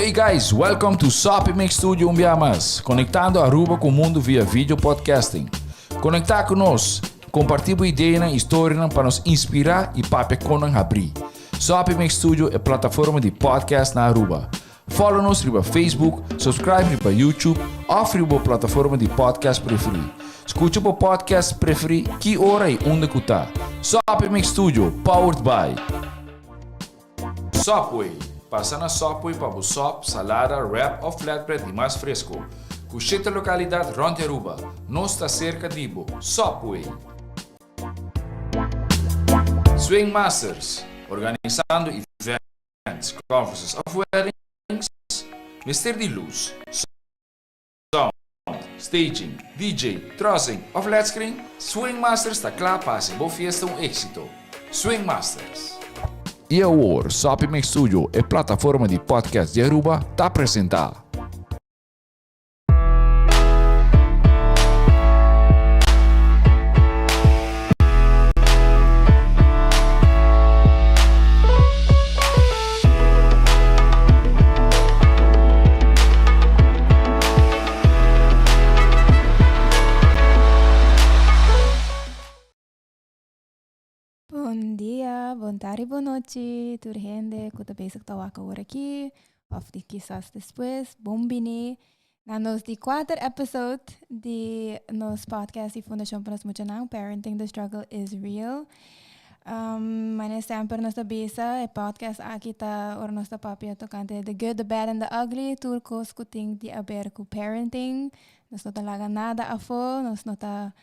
Hey guys, welcome to SAP Mix Studio Umbiamas, conectando Aruba com o mundo via vídeo podcasting. Conectar conosco, compartilhar ideias e histórias para nos inspirar e para conan abrir. SAP Mix Studio é plataforma de podcast na Aruba. Follow-nos no Facebook, subscribe no YouTube ou na plataforma de podcast preferido. Escute o podcast preferido que hora e onde está. SAP Mix Studio, powered by Subway. Passa na Subway para o sop, salada, wrap ou flatbread e mais fresco. Cucheta localidade Ronde Aruba. Nós está cerca de Ibo. Subway. Swing Masters. Organizando events, conferences of weddings. Mister de luz. Sound, staging, DJ, trussing ou flat screen. Swing Masters está claro para ser boa fiesta êxito. Swing Masters. E agora, SAP Mix Studio é plataforma de podcast de Aruba, está apresentar. Bom dia, boa tarde, boa noite, tudo gente que está bezig te wakker hoor aqui, of die quizás después, bombini, na nos die 4 episode de nos podcast die Fundação para nos Mujanang, Parenting the Struggle is Real. Mijn sempre nos da besa, e podcast aqui tá or nos da papia tocante the good, the bad and the ugly, turcos kuting di aber ku parenting, nos nota laga nada afo, nos nota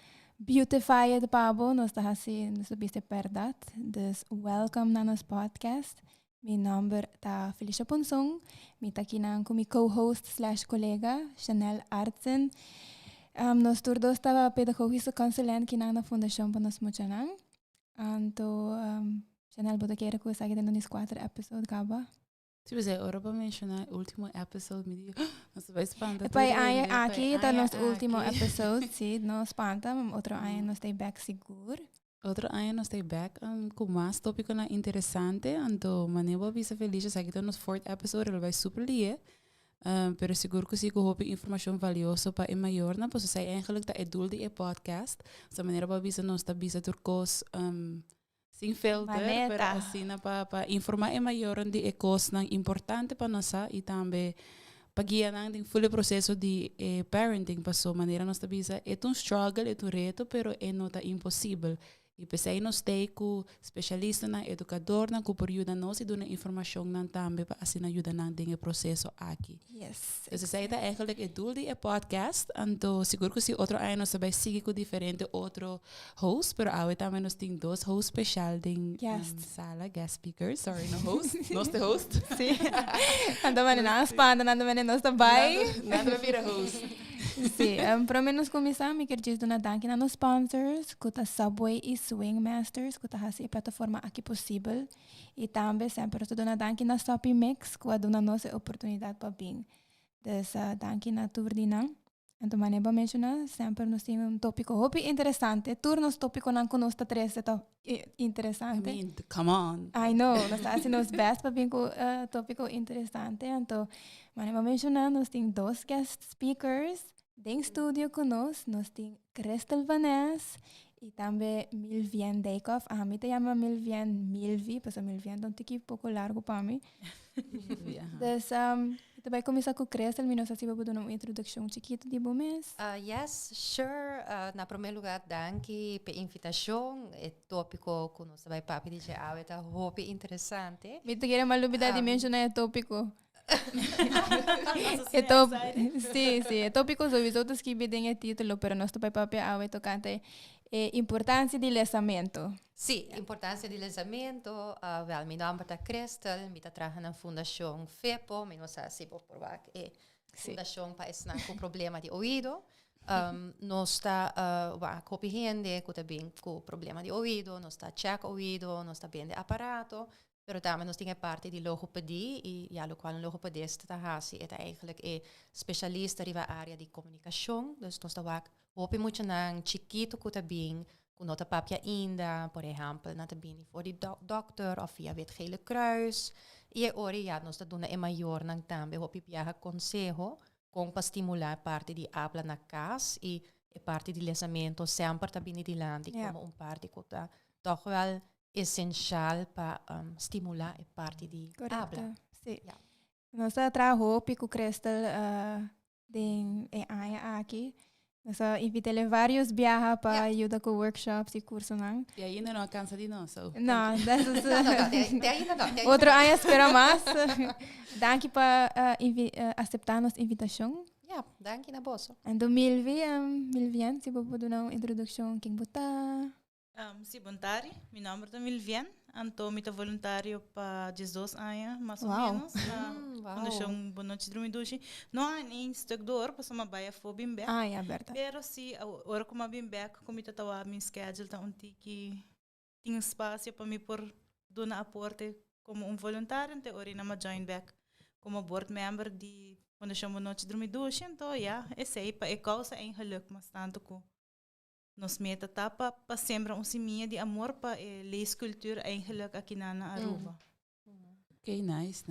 beautify de pabo, nós está assim, nós biste perdat. Dus welcome na nos podcast. Mijn number ta Felicia Ponsong, mi ta kinang ko mi co-host / collega Chanel Artsen. Nos turdos ta pedagogische consulent kinang na Fundação para nos Mujanang. Anto Chanel bota kere ko sa kita nos 4 episode kaba. Tipo, você ora para mencionar o último episode, me diga, nossa, vai espantar. Pai, aqui está nosso último episode, sim, não espanta, mas outro ano nós tem back seguro. Outro ano nós tem back com mais tópico na interessante, então, maneira bisa feliz, já que nos 4th episode, ele vai super lie, pero seguro que se hoop informação valiosa para maior, na pois sai eigenlijk dat doel die podcast, essa maneira para bisa nós tá bisa turcos sem filter, para assim para informar maior de ecos nang importante para nós e também para guiar nang den full processo de parenting para sua maneira nós tabisa é um struggle, é um reto, pero é não tá impossível. E pensei nós tem com especialista na educador na que por ajuda nós e dona informação nang também para assim ajuda nang den processo aqui. Yes. Dus zij dat eigenlijk het doel die podcast en to seguro que si outro ano nós vai seguir com diferente outro host, pero ahora também nós tem dois hosts special den sala guest speakers, sorry no host, nós the host. Sim. Ando man na Espanha, ando man nós também. Nada vira host. Sim, para menos começar, me quero dizer na danke na nos sponsors, que tá Subway e Swing Masters, que tá assim a plataforma aqui possível, e também sempre estou na danke na SAP Mix, que dá nossa oportunidade para bem. Dus danke na Turdina. Então, maneira para mencionar, sempre nós temos tópico hopi interessante. Turnos tópico não conosco três é interessante. I mean, come on. I know, nós está assim nos best para bem com tópico interessante. Então, maneira para mencionar, nós temos 2 guest speakers em estúdio conosco. Nós temos Crystal Vanessa e também Milvian Deikov. A mim te chama Milvian Milvi, porque Milvian é um pouco largo para mim. Dus, então vai começar com o Crystal, mas nós vamos dar uma introdução chiquita de bom mês. Yes, sure. Na primeiro lugar, danke pela invitação. É tópico que nós vai papo de já é muito interessante. Me queria mal dúvida de mencionar o tópico. Sim, é tópico sobre os outros que bem o título, mas nós vai papo a tocante importância do lançamento. Sim, importância do lançamento. Well, meu nome é Crystal, eu trabalho na Fundação FEPO, mas nós sabemos por que é Fundação para ensinar com problema de ouvido. Nós está compreendendo que também com problema de ouvido, nós está check ouvido, nós está bem de aparato, pero também nós temos parte de logopedia e o qual um logopedista é eigenlijk especialista na área de comunicação, dus nós está hope muito nang chiquito que também nota papia inda, por exemplo, na tabini voor die dokter of via het Gele Kruis. E ori ja, nos dat doen e maior nang tambe hopi piaha consejo com para estimular parte di habla na cas e parte di lesamento sempre tabini di landi como parte que toch wel essencial para stimular e parte di habla. Sim. Ja. Nós trabalhamos com o Cristal em aqui. Nós invitamos vários viajes para ajudar com workshops e cursos. E ainda não alcança de nós. So. Não, dessas... não. Outro ano espera mais. Danke por aceitar nossa invitação. Ja, danke na bosso. En 2020, se você dar uma introdução, quem botar? Sim, voluntário. Meu nome é Milvian. Estou muito voluntário para 12 anos, mais ou menos. Fundação Boa Noite Dormiduchi. Não há nem stuk door, para uma baia for bimbe. Ah, é aberta. Pero se agora como bimbe, como eu estava meu schedule tá que tinha espaço para me por dar aporte como voluntário, então ori na join back como board member de Fundação Boa Noite Dormiduchi. Então, ja, esse para causa eigenlijk, mas tanto que nos meta tapa para sembrar seminha de amor para a leescultuur eigenlijk aqui na Aruba. Ok, nice.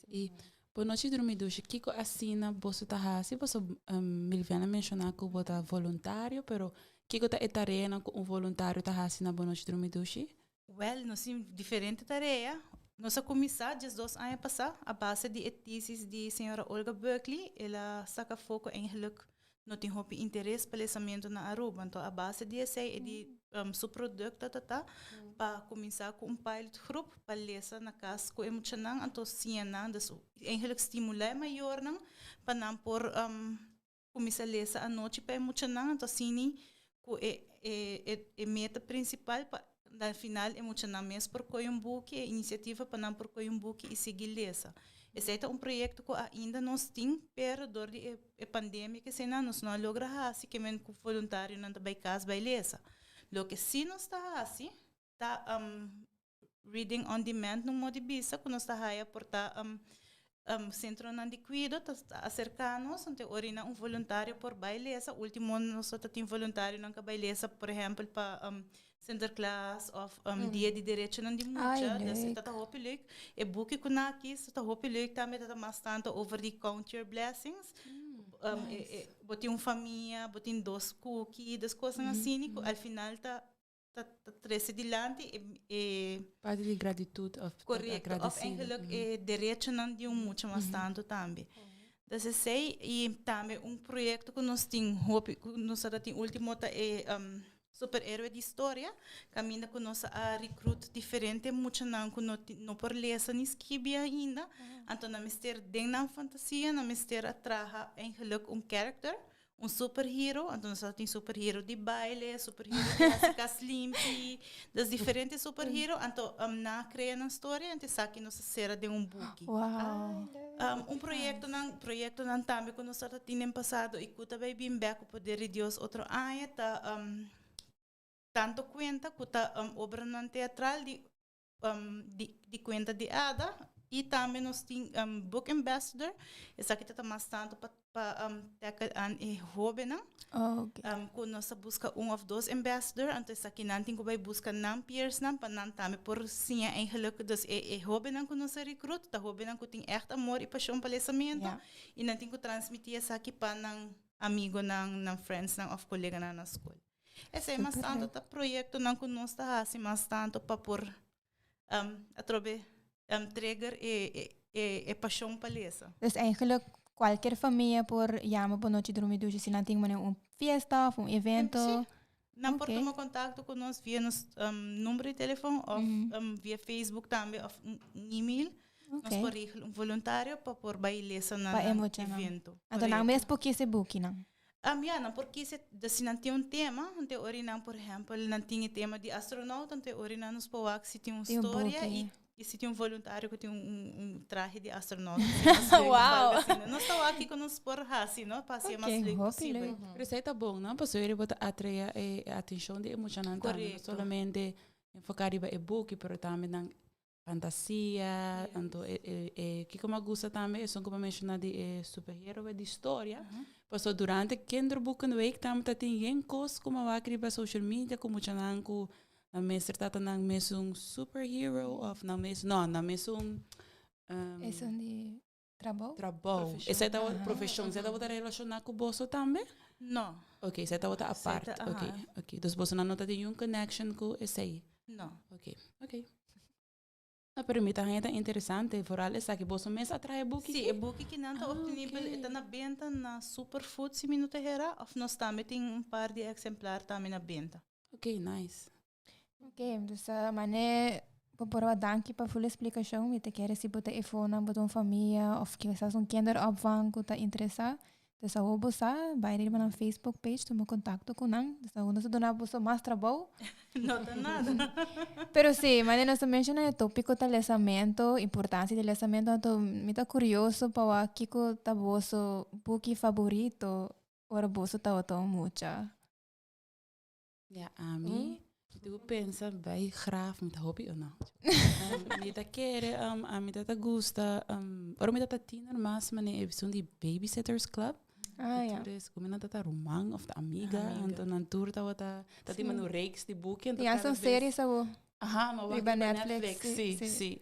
E por noite dormiduche, Kiko assina você tá hasi, você Milviana mencionar que você voluntário, pero Kiko tá tarefa com voluntário tá hasi na boa noite dormiduche? Well, nós temos diferente tarefa. Nós começamos já 2 anos passar a base de thesis de senhora Olga Berkeley, ela saca foco eigenlijk não tem interesse para lançamento na Aruba. Então, a base desse é de seu produto, para começar com pilot group, para ler na casa com emocional, então, sim, então, eigenlijk estimular maior, para não por começar a ler a noite para emocional, então, sim, é meta principal, para, no final, emocional mesmo, por coi book, iniciativa para não por coi book e seguir ler. Esse é projeto que ainda nós temos, pero dor de pandemia que se nós não logra assim que men com voluntário não vai casa vai lesa. Lo que sim nós está assim, tá reading on demand no modo bisa, que nós está aí portar centro não de cuido, tá acercanos, então orina voluntário por bailesa, último nós só tem voluntário não que bailesa, por exemplo, para center class of dia de direito não de muita, desse tá hopelijk, e book que na aqui, tá hopelijk também tá mais tanto over the counter blessings, botem família, botem 2 cookies, das coisas assim, al final tá trece dilante e parte de gratitude of correto, of eigenlijk direito não de muito mais tanto também. Desse sei e também projeto que nós tem nós tem último tá super-héroe de história, caminha com nós a recruta diferente, muito não que não por lesa nem escreve ainda, então na mister dentro da fantasia, na mister atraha eigenlijk character, superhero, então nós tem superhero de baile, superhero de clássica limpi, das diferentes superhero, então na criar uma história, então sabe nós será de book. Wow. Projeto não também que nós já tínhamos passado e que também bem back o poder de Deus outro ano, tá tanto cuenta que tá obra não teatral de cuenta de ada e também nós tem book ambassador essa aqui tá mais tanto para tackle an hobby não quando nós busca of 2 ambassador então essa aqui não tem que vai buscar não peers não para não também por sim eigenlijk dus hobby não que nós recruta tá hobby não que tem echt amor e paixão para lançamento e não tem que transmitir essa aqui para não amigo não friends não of colega na escola. Esse é mais tanto o projeto não que nós está assim mais tanto para por atrobe trigger e paixão para essa. Dus eigenlijk qualquer família por llama por noite dormir se não tem uma festa ou evento. Não por tomar contato com nós via nos número de telefone ou via Facebook também ou e-mail. Nós por voluntário para por bailesa na evento. Então não mesmo porque se book não. Não, porque se não tem tema, então orinan, por exemplo, não tem tema de astronauta, então orinan nos powak se tem uma história e se tem voluntário que tem traje de astronauta. Uau! Nós estamos aqui com nos por assim, não? Para ser mais possível. Receita bom, não? Para eu botar atrair a atenção de emocionante, não somente enfocar em e-book, mas também fantasia, então que como gusta também, é só como mencionar de superhero de história. Passou durante kinderboekenweek, tam dat in geen kost como wakri ba social media, como chananku na mestre tata nang mesung superhero of na mes na mesung Isso de trabalho? trabalho. Essa é a profissão, você tá outra relacionar com o bolso também? No, Ok, você tá outra aparte. Ok. Dus bolso não tem connection com esse aí. no. Ok. Na permita é interessante, vooral is que bolso mês atrai book. Sim, é book que não está disponível, está na venda na Superfood, se minuto era, ou nós também tem par de exemplar também na venda. Ok, nice. Ok, dus mané por dank para full explicação, me te quer se botar iPhone, botar uma família, of que vocês kinderopvang que tá interessado. Dus a obo sa, bij die na Facebook page, tu me contacto com nang. Dus a uno se dona boso mais trabalho. Não está nada. Pero sí, mané nos menciona el tópico del lanzamiento, importancia del lanzamiento, então me tá curioso para aqui que tá boso book favorito, ora boso tá tão mucha. Ja, a mim, eu penso bij graaf met hobby ou não. Me tá querer, a mim tá gusta, ora me tá tiner mas mané é die Babysitters Club. Ah, ja. Dus kom je dat romang of de amiga, en dan een tour dat die man reeks die boeken. Ja, zo'n serie zo. Aha, maar wat bij bij Netflix. Sim.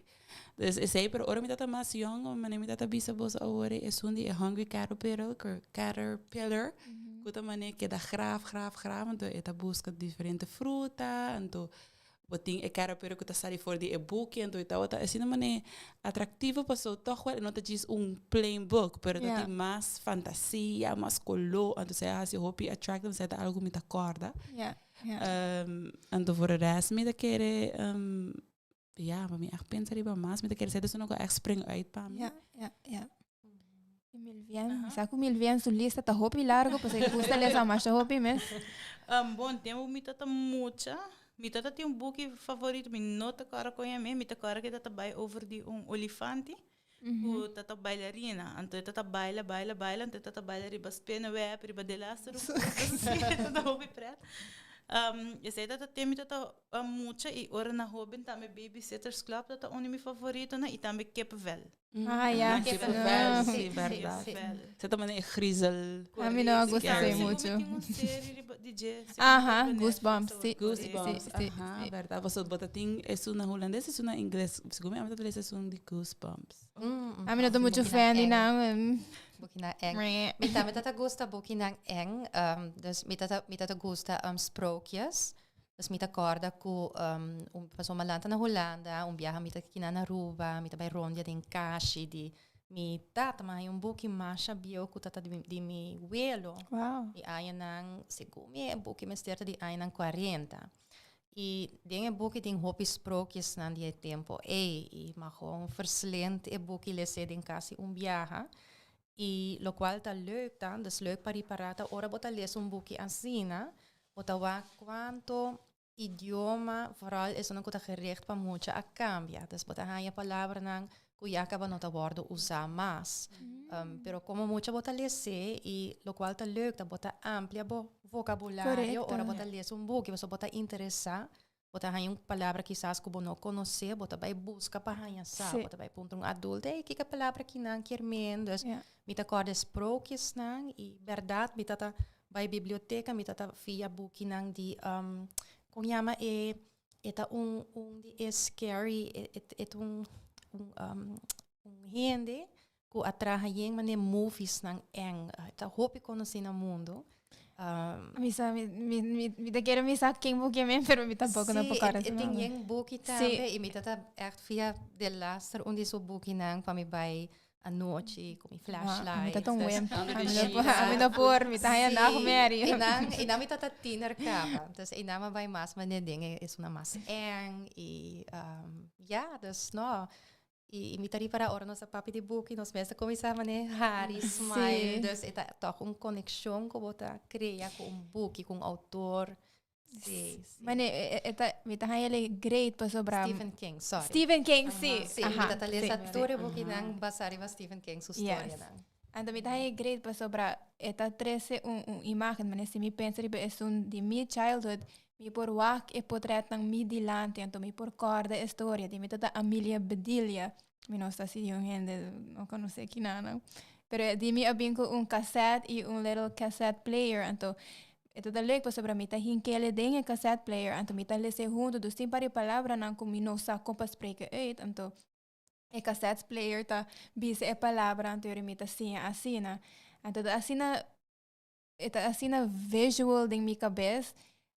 Dus is hij per oor met dat mas jong, maar neem dat bisa bos ouwe is toen die hungry caterpillar. Kuta mane que da graaf, en toen eta busca diferente fruta, en toen boting e caterpillar kuta sali voor die boekje, en toen eta wata is een mane atractivo, paso toch wel, no te is un plain book, pero dat die mas fantasia, mas color, en toen zei als je hobby attractive, zei dat algo met de corda. Ja. En toen voor de rest met de keren, ja, maar me echt pensar iba mas, met de keren zei dus nog echt spring uit pa. Ja. Saco mil bien su lista tá hobby largo, pues se gusta les mais hobby mes. Bom, temos mi tata mucha. Mi tata tem boek favorito, mi nota cara conhece, mi tata cara que tata bai over die olifante. O tata bailarina, então tata baila, então tata baila riba spinnenweb, riba de laatste tata hobby pret. Eu sei tata tem mi tata mucha e ora na hobby também Babysitters Club tata um mi favorito na e também Kippenvel. Ah, ja. Kippenvel, sim, verdade. Você também é grizel. A mim não gosta muito. Goosebumps, sim. Goosebumps, verdade. Você bota tem é na holandês, é na inglês. Se como é que é um de Goosebumps. A mim não tô muito fã de não. Bukina eng. Met tata gusta bukina eng. Dus met tata gusta sprookjes. Dus met acorda ku paso malanta na Holanda, viaja met kina na Aruba, met bij Rondia din Kashi di mi tata mai buki masha bio ku tata di mi welo. Wow. Di ayan nang segumi buki mesterta di ayan nang 40. E dinge boeken ding hopi sprookjes na die tempo. E maar gewoon verslend boeki lesse din kasi viaja. E lo qual tá leuk dan, dus leuk para parata, ora bota les boekje aan Sina, bota wa quanto idioma, vooral is dan ook gericht para mucha a cambia. Dus bota hanya palavra nang cuya acaba nota bordo usar más. Pero como mucha bota lese e lo qual tá leuk, bota amplia vocabulário, ora bota les boekje, você bota interessa. Bota hanya palavra quizás que não conhecer, bota vai busca para hanya sabe, bota vai ponto adulto, e que palavra que não quer dus mit acorda sprookjes nang e verdade mit tata vai biblioteca mit tata via boek nang di kung llama eta di scary gente ku atraha yeng mane movies nang eng ta hopi conhecer no mundo. Me te quiero me sacar quem book men, pero me tampoco no puedo cara. Eu tenho um book também e me tata echt via de laster onde so book nang para me vai à noite com mi flashlight. Me tata wem. A mim não por, me tá aí na Mary. E não me tata tiner capa. Dus e não vai mais mane dinge is una mas eng e dus no. E me tari para ora nossa papi de book e nós mesmo começar mane Harry Smile. Dus é toch conexão que bota cria com book com autor. Sim. Mane me tá aí great para sobrar. Stephen King, sorry. Stephen King, sim. Sim, me tata lesa tudo book nang basari va Stephen King sua história nang. Então, me dá great para sobre esta 13 imagem, mas se me pensa que é de minha childhood, me por wak e portret ng mi dilante, então me por corda história, de me toda Amelia Bedelia, me não está se gente, não conheço aqui nada, pero de me abin com cassette e little cassette player, então ito leuk pa sobre mita hinkele ding cassette player, então mita lese junto, dus tem pari palavra nang kung mino sa kompas spreken uit, então cassette player ta bise palavra, então eu mita sim assina, então assina visual ding mi cabeça.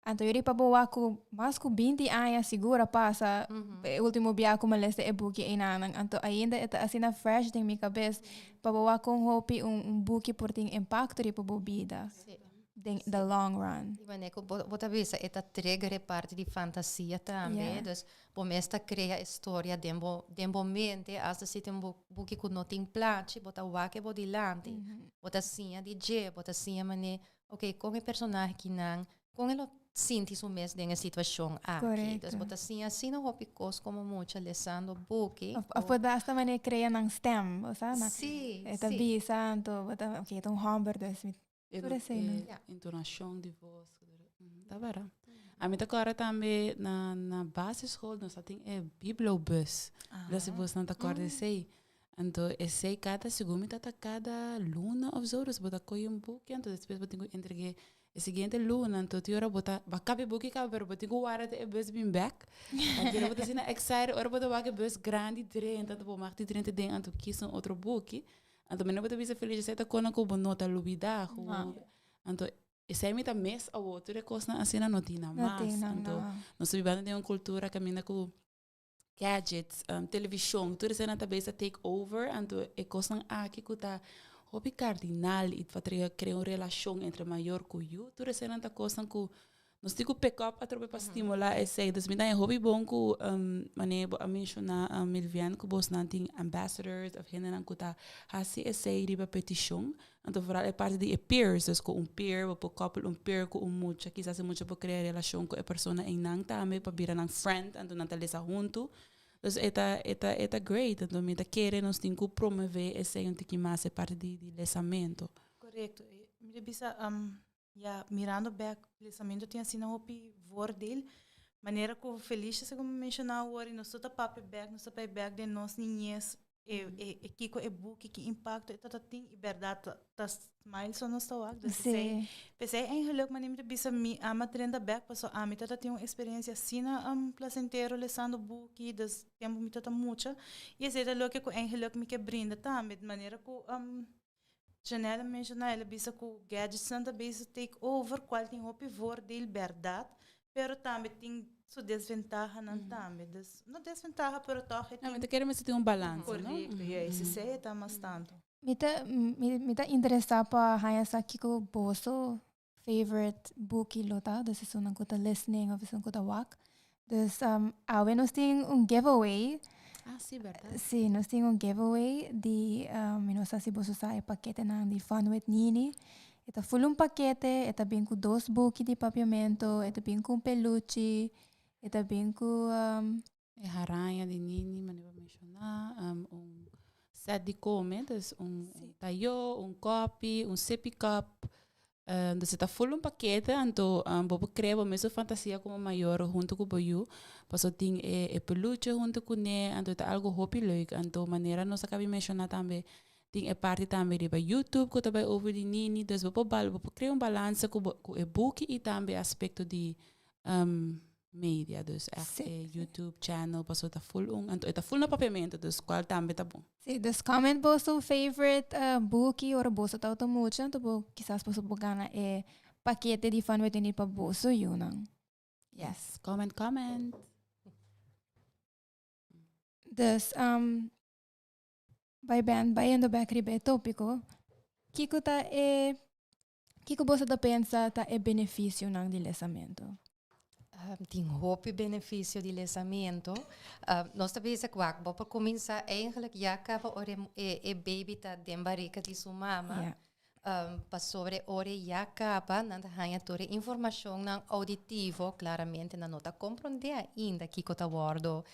Então, eu pa bawa ko mas ko 20 anos segura passa último biya ko malese e buki inanang. Então, ainda ita asina fresh ding mi cabeça pa bawa ko hopi buki por ting impacto ri pa bobida. The long run. Die manier bota visa eta trigger parte di fantasia também. Dus bomesta crea história dembo mente as se tem buki ku no tem place, bota wake body lante. Bota sim di je, bota sim mane. Okay, com o personagem que não, com ele sinti su mes denga situação aqui. Dus bota assim não hopicos como muita lesando buki. Apoda esta mane crea nang stem, sabe? Sim. Eta bisa, então bota okay, então hamburger dus Entonação de voz. Tá bom. A minha agora também na basisschool nós temos bibliobus. Dat se você não tá acordado sei. Então esse cada segundo cada luna of zo, dus bota coi boek, então depois bota entregue a seguinte luna, então tu ora bota backup boek ka ver bota guarda de bus bim back. Então bota sina excited, ora bota waque bus grande tre, então tu mag die drente ding, então kies een outro boek. Então, menina bota bisa feliz de estar com a nota lubida. Então, esse é muito mês a outro é coisa assim na notina mas. Então, nós vivemos em uma cultura que mina com gadgets, televisão, tudo isso na cabeça take over. Então, é coisa aqui que tá hobby cardinal e para criar uma relação entre maior com eu. Tudo isso na coisa que nós temos que pick up para estimular esse. Então, mina é hobby bom que mané a mencionar Milvian que vos não tem ambassadors of gente não cuta assim esse riba petição. Então, vooral é parte de peers, dus com peer, para couple peer com mucha, quizás mucha para criar relação com a pessoa em nang também para virar nang friend, então não tá lesa junto. Dus eta great, então me tá querer nós tem que promover esse um que mais é parte de lesamento. Correto. Me bisa mirando back lesamento tem assim não hopi voordeel. Maneira que feliz se como mencionar agora, nós tá papi back, nós tá papi back de nós niñez. Kiko e boek que impacto dat tem verdade dat smile só não está lá pensei eigenlijk maar neemt bisa mi ama trenda back passo a mi tata tem uma experiência assim placentero lesando boek das tempo mi tata mucha e esse é lo que eigenlijk me que brinda também de maneira que Janela mencionou ela bisa que gadgets santa bisa take over qual tem hopi voordeel verdade pero também tem sua desventaja não também não desventaja pero toch não mas queremos ter balance correto esse é tá mais tanto me tá interessado para essa aqui com bosso favorite book lota dus is een goede listening of is een goede walk dus we nós tem giveaway sim verdade sim nós tem giveaway de nós assim bosso sai paquete não de Fun with Nini. Eta full paquete, eta bem com 2 buki de papiamento, eta bem com peluche, eta bem com aranha de Nini, mas não vou mencionar, set de comer, dus tayo, copo, sippy cup, dus eta full paquete, então vou criar mesmo fantasia como maior junto com o boiú, passo tem peluche junto com ele, então é algo hobby leuk, então maneira nós acabamos mencionar também. Tem parte também de YouTube, que também over de Nini, dus we criar balance com o book e também aspecto de media, dus YouTube channel, passou tá full então tá full na papiamento, dus qual também tá bom. Sim, dus comment bosso favorite book ou bosso tá muito, então quizás bosso bogana paquete de Fun with Nini para bosso yunang. Yes, comment. Dus Bayando back ribe tópico, kiko você pensa tá benefício ng lesamento? Tem hoop benefício de lesamento. Nós também se kwak, para começar eigenlijk acaba o baby tá dentro barriga de sua mama. Para sobre ore acaba na hanya tore informação ng auditivo claramente na nota compreender ainda kiko tá wordo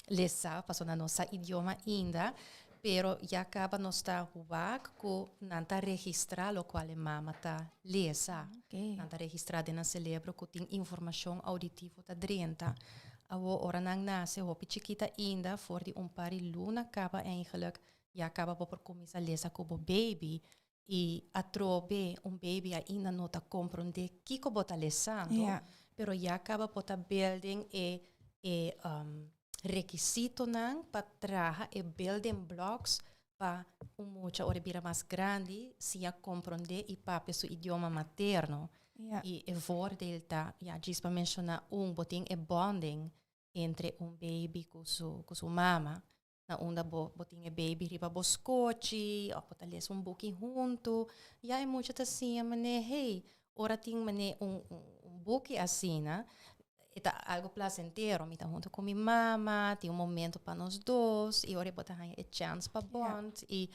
lesa, passou na nossa idioma ainda. Pero ya acaba no está huwak ko nanta registra lo qual mama ta lesa. Okay. Nanta registra de na celebro ko ting informação auditivo ta drenta. Awo ora nang nase hopi chiquita ainda voor die pari luna acaba eigenlijk ja acaba por começar a lesa como baby e atrobe baby ainda não ta compreende kiko bota lesando. Yeah. Pero ya acaba por ta building requisito nang para traja building blocks para mucha hora bira mais grande se a compreender e papi su idioma materno. Yeah. E voordeel ta, ja, diz para mencionar boting bonding entre baby com su mama. Na onda boting baby riba boscochi, ou pota les book junto. Ja, é muito assim, mané, hey, ora ting mané book assim, na. Eta algo placentero, me tá junto com minha mama, tem momento para nós dois, e ora botar a chance para bond, e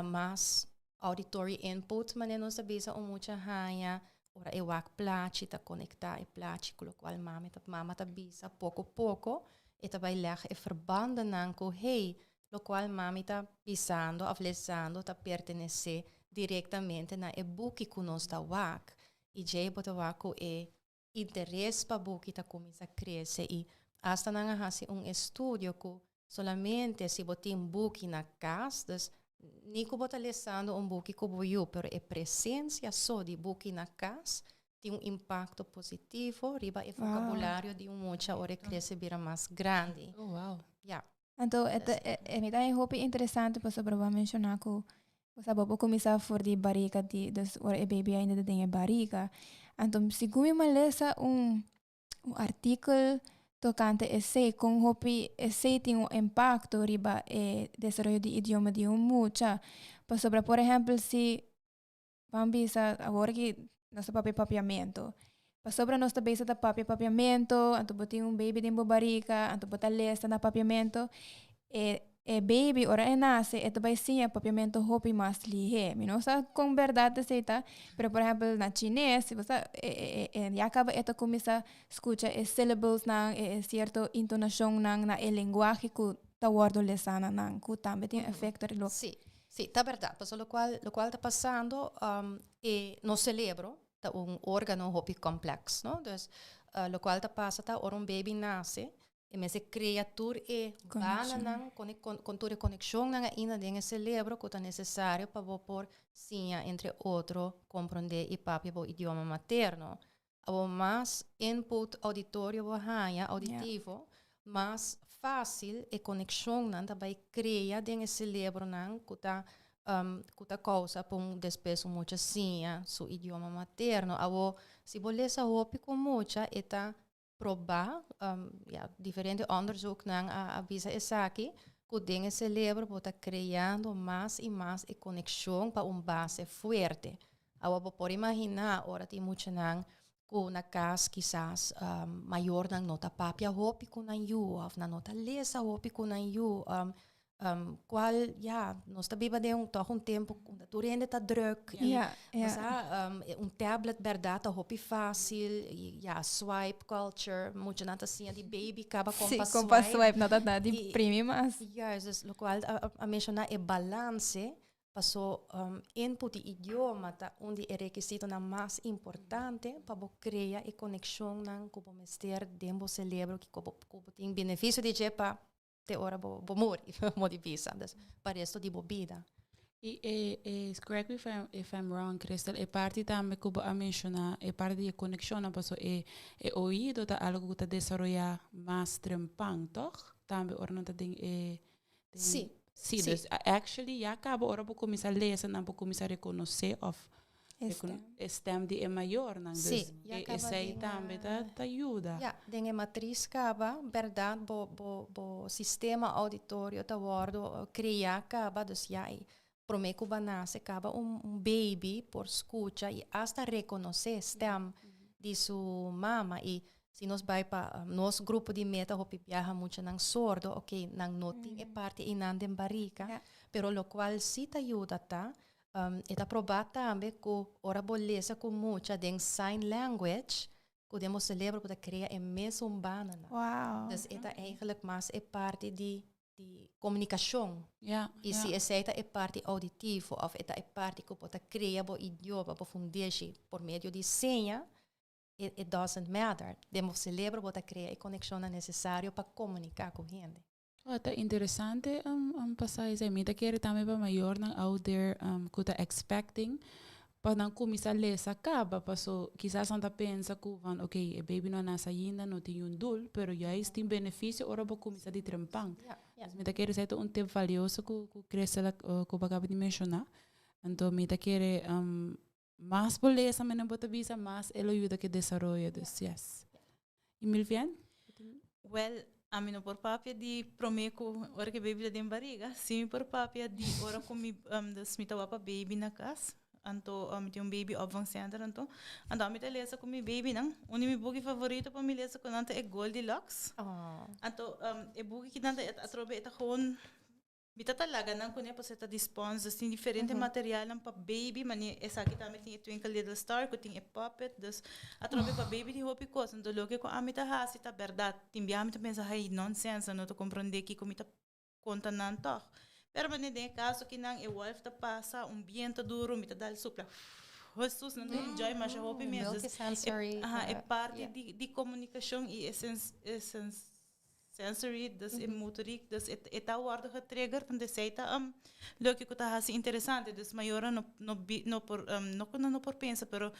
mais auditory input, mas nós sabemos muita raia, ora eu plaatje, tá conectar e plaatje, com o qual mama tá bisa, pouco, e tá vai leg verbanden nan com, hey, lo qual mama tá pisando, aflesando, tá pertencer diretamente na book que nós tá wak, e já botar wak interesse para book tá começa a crescer e hasta não há estudo que solamente se botar book na casa, nem que botar lesando book como eu, pero a presença só de book na casa tem impacto positivo, riba o vocabulário de muita hora cresce vira mais grande. Oh, wow. Ja. Então, me dá um interessante para sobre mencionar que você vai começar a for de barriga de ora baby ainda tem barriga. Então, se eu me lesa artigo tocante esse com hopi esse tem impacto riba desenvolvimento de idioma de mucha. Para sobre, por exemplo, se vamos bisa agora que nosso papiamento. Para sobre nossa base da papiamento, então botar baby de barriga, então botar lesa na papiamento baby ora nasce eto vai sim papiamento hopi mais lihe não sa com verdade aceita pero por exemplo na chinês se você já acaba eto começa a escutar syllables na certo entonação na linguagem que tá word lesana na que também tem efeito lo Sim, tá verdade. Mas o qual tá passando no cérebro tá órgano hopi complexo, não? Então, o qual tá passa tá baby nasce e essa criatura bana com toda a conexão na ina de cérebro que é necessário para por sim entre outro compreender e papi o idioma materno. O mais input auditivo, mais fácil a conexão não vai criar de cérebro não que tá causa por depois muito assim su idioma materno. Se você hopi com muita eta probar, diferente onderzoek naar avisa aqui, que dingen cérebro bota criando mais e mais a conexão para base fuerte. Agora por imaginar, ora tem muito nang que na casa quizás maior nang nota papia hopi com na you, ou na nota lesa hopi com na you, qual nós também de toch tempo tu rende tá druk mas tablet verdade tá hopi fácil swipe culture muito nada assim de baby acaba com swipe nada de primi mas lo qual a mencionar balance passou input de idioma tá onde é requisito na mais importante para criar a conexão na como mestre dentro cérebro que como tem benefício de jepa te ora bo morrer, modifisa, para isso de bebida. Correct me if I'm wrong, Crystal, parte também que eu mencionar, parte de conexão, mas ouído tá algo que tá desenvolver mais trempang, também ora não tá Sim. Sim, actually, já acaba ora para começar a ler, não para começar a reconhecer of stem de maior, não? Sim, esse aí também tá ajuda. Dengue matriz acaba, verdade, bo sistema auditório tá wordo criar acaba, dus prometo banase acaba baby por escuta e hasta reconhecer stem de sua mama e se nós vai para nosso grupo de meta hopi viaja muito nang sordo, ok, nang noting parte inandem barriga, pero lo qual si ta ajuda tá eta provado também que ora bolesa com muita den sign language que demos cérebro para criar mesmo banana. Wow. Dus eta eigenlijk mas parte de di comunicação. Ja, E se essa é parte auditiva, ou essa é parte que pode criar o idioma, para fundir por meio de senha, it doesn't matter. Demo celebra pode criar a conexão necessária para comunicar com a gente. Tá interessante passar isso. Me tá querendo também para maior não out there que tá expecting para não começar a ler essa acaba, passo quizás não tá pensa que van, ok, a baby não nasce ainda, não tem dul, pero já tem benefício ora para começar de trempang. Mas me tá querendo ser tempo valioso que cresce lá que eu acabo de mencionar. Então me tá querendo mais beleza, mas não bota visa mais ela ajuda que desenvolve, dus yes. E Milvian? Well, a mim não por papia de promeco hora que baby da barriga, sim por papia de hora como das me tava para baby na casa. Anto tem baby avançando anto me tá lesa com mi baby não mi bugi favorito para mi lesa com anto é Goldilocks anto é bugi que nanta atrobe tá gewoon bita talaga não com para ser dispons assim diferente material não para baby mani essa aqui também tem Twinkle Little Star que tem puppet dus atrobe para baby de hopi coisa então logo que a mita hasi tá verdade timbia mita pensa hey nonsense não tô compreender que como mita conta não tá. Pero nesse caso que não é wolf da passa viento duro, me dá supla. Jesus não tem enjoy mas eu hope mesmo. É parte de comunicação e sensory, das motorik, das eta word getriggerd en de seita leuk que tá assim interessante, das maior no por pensa, pero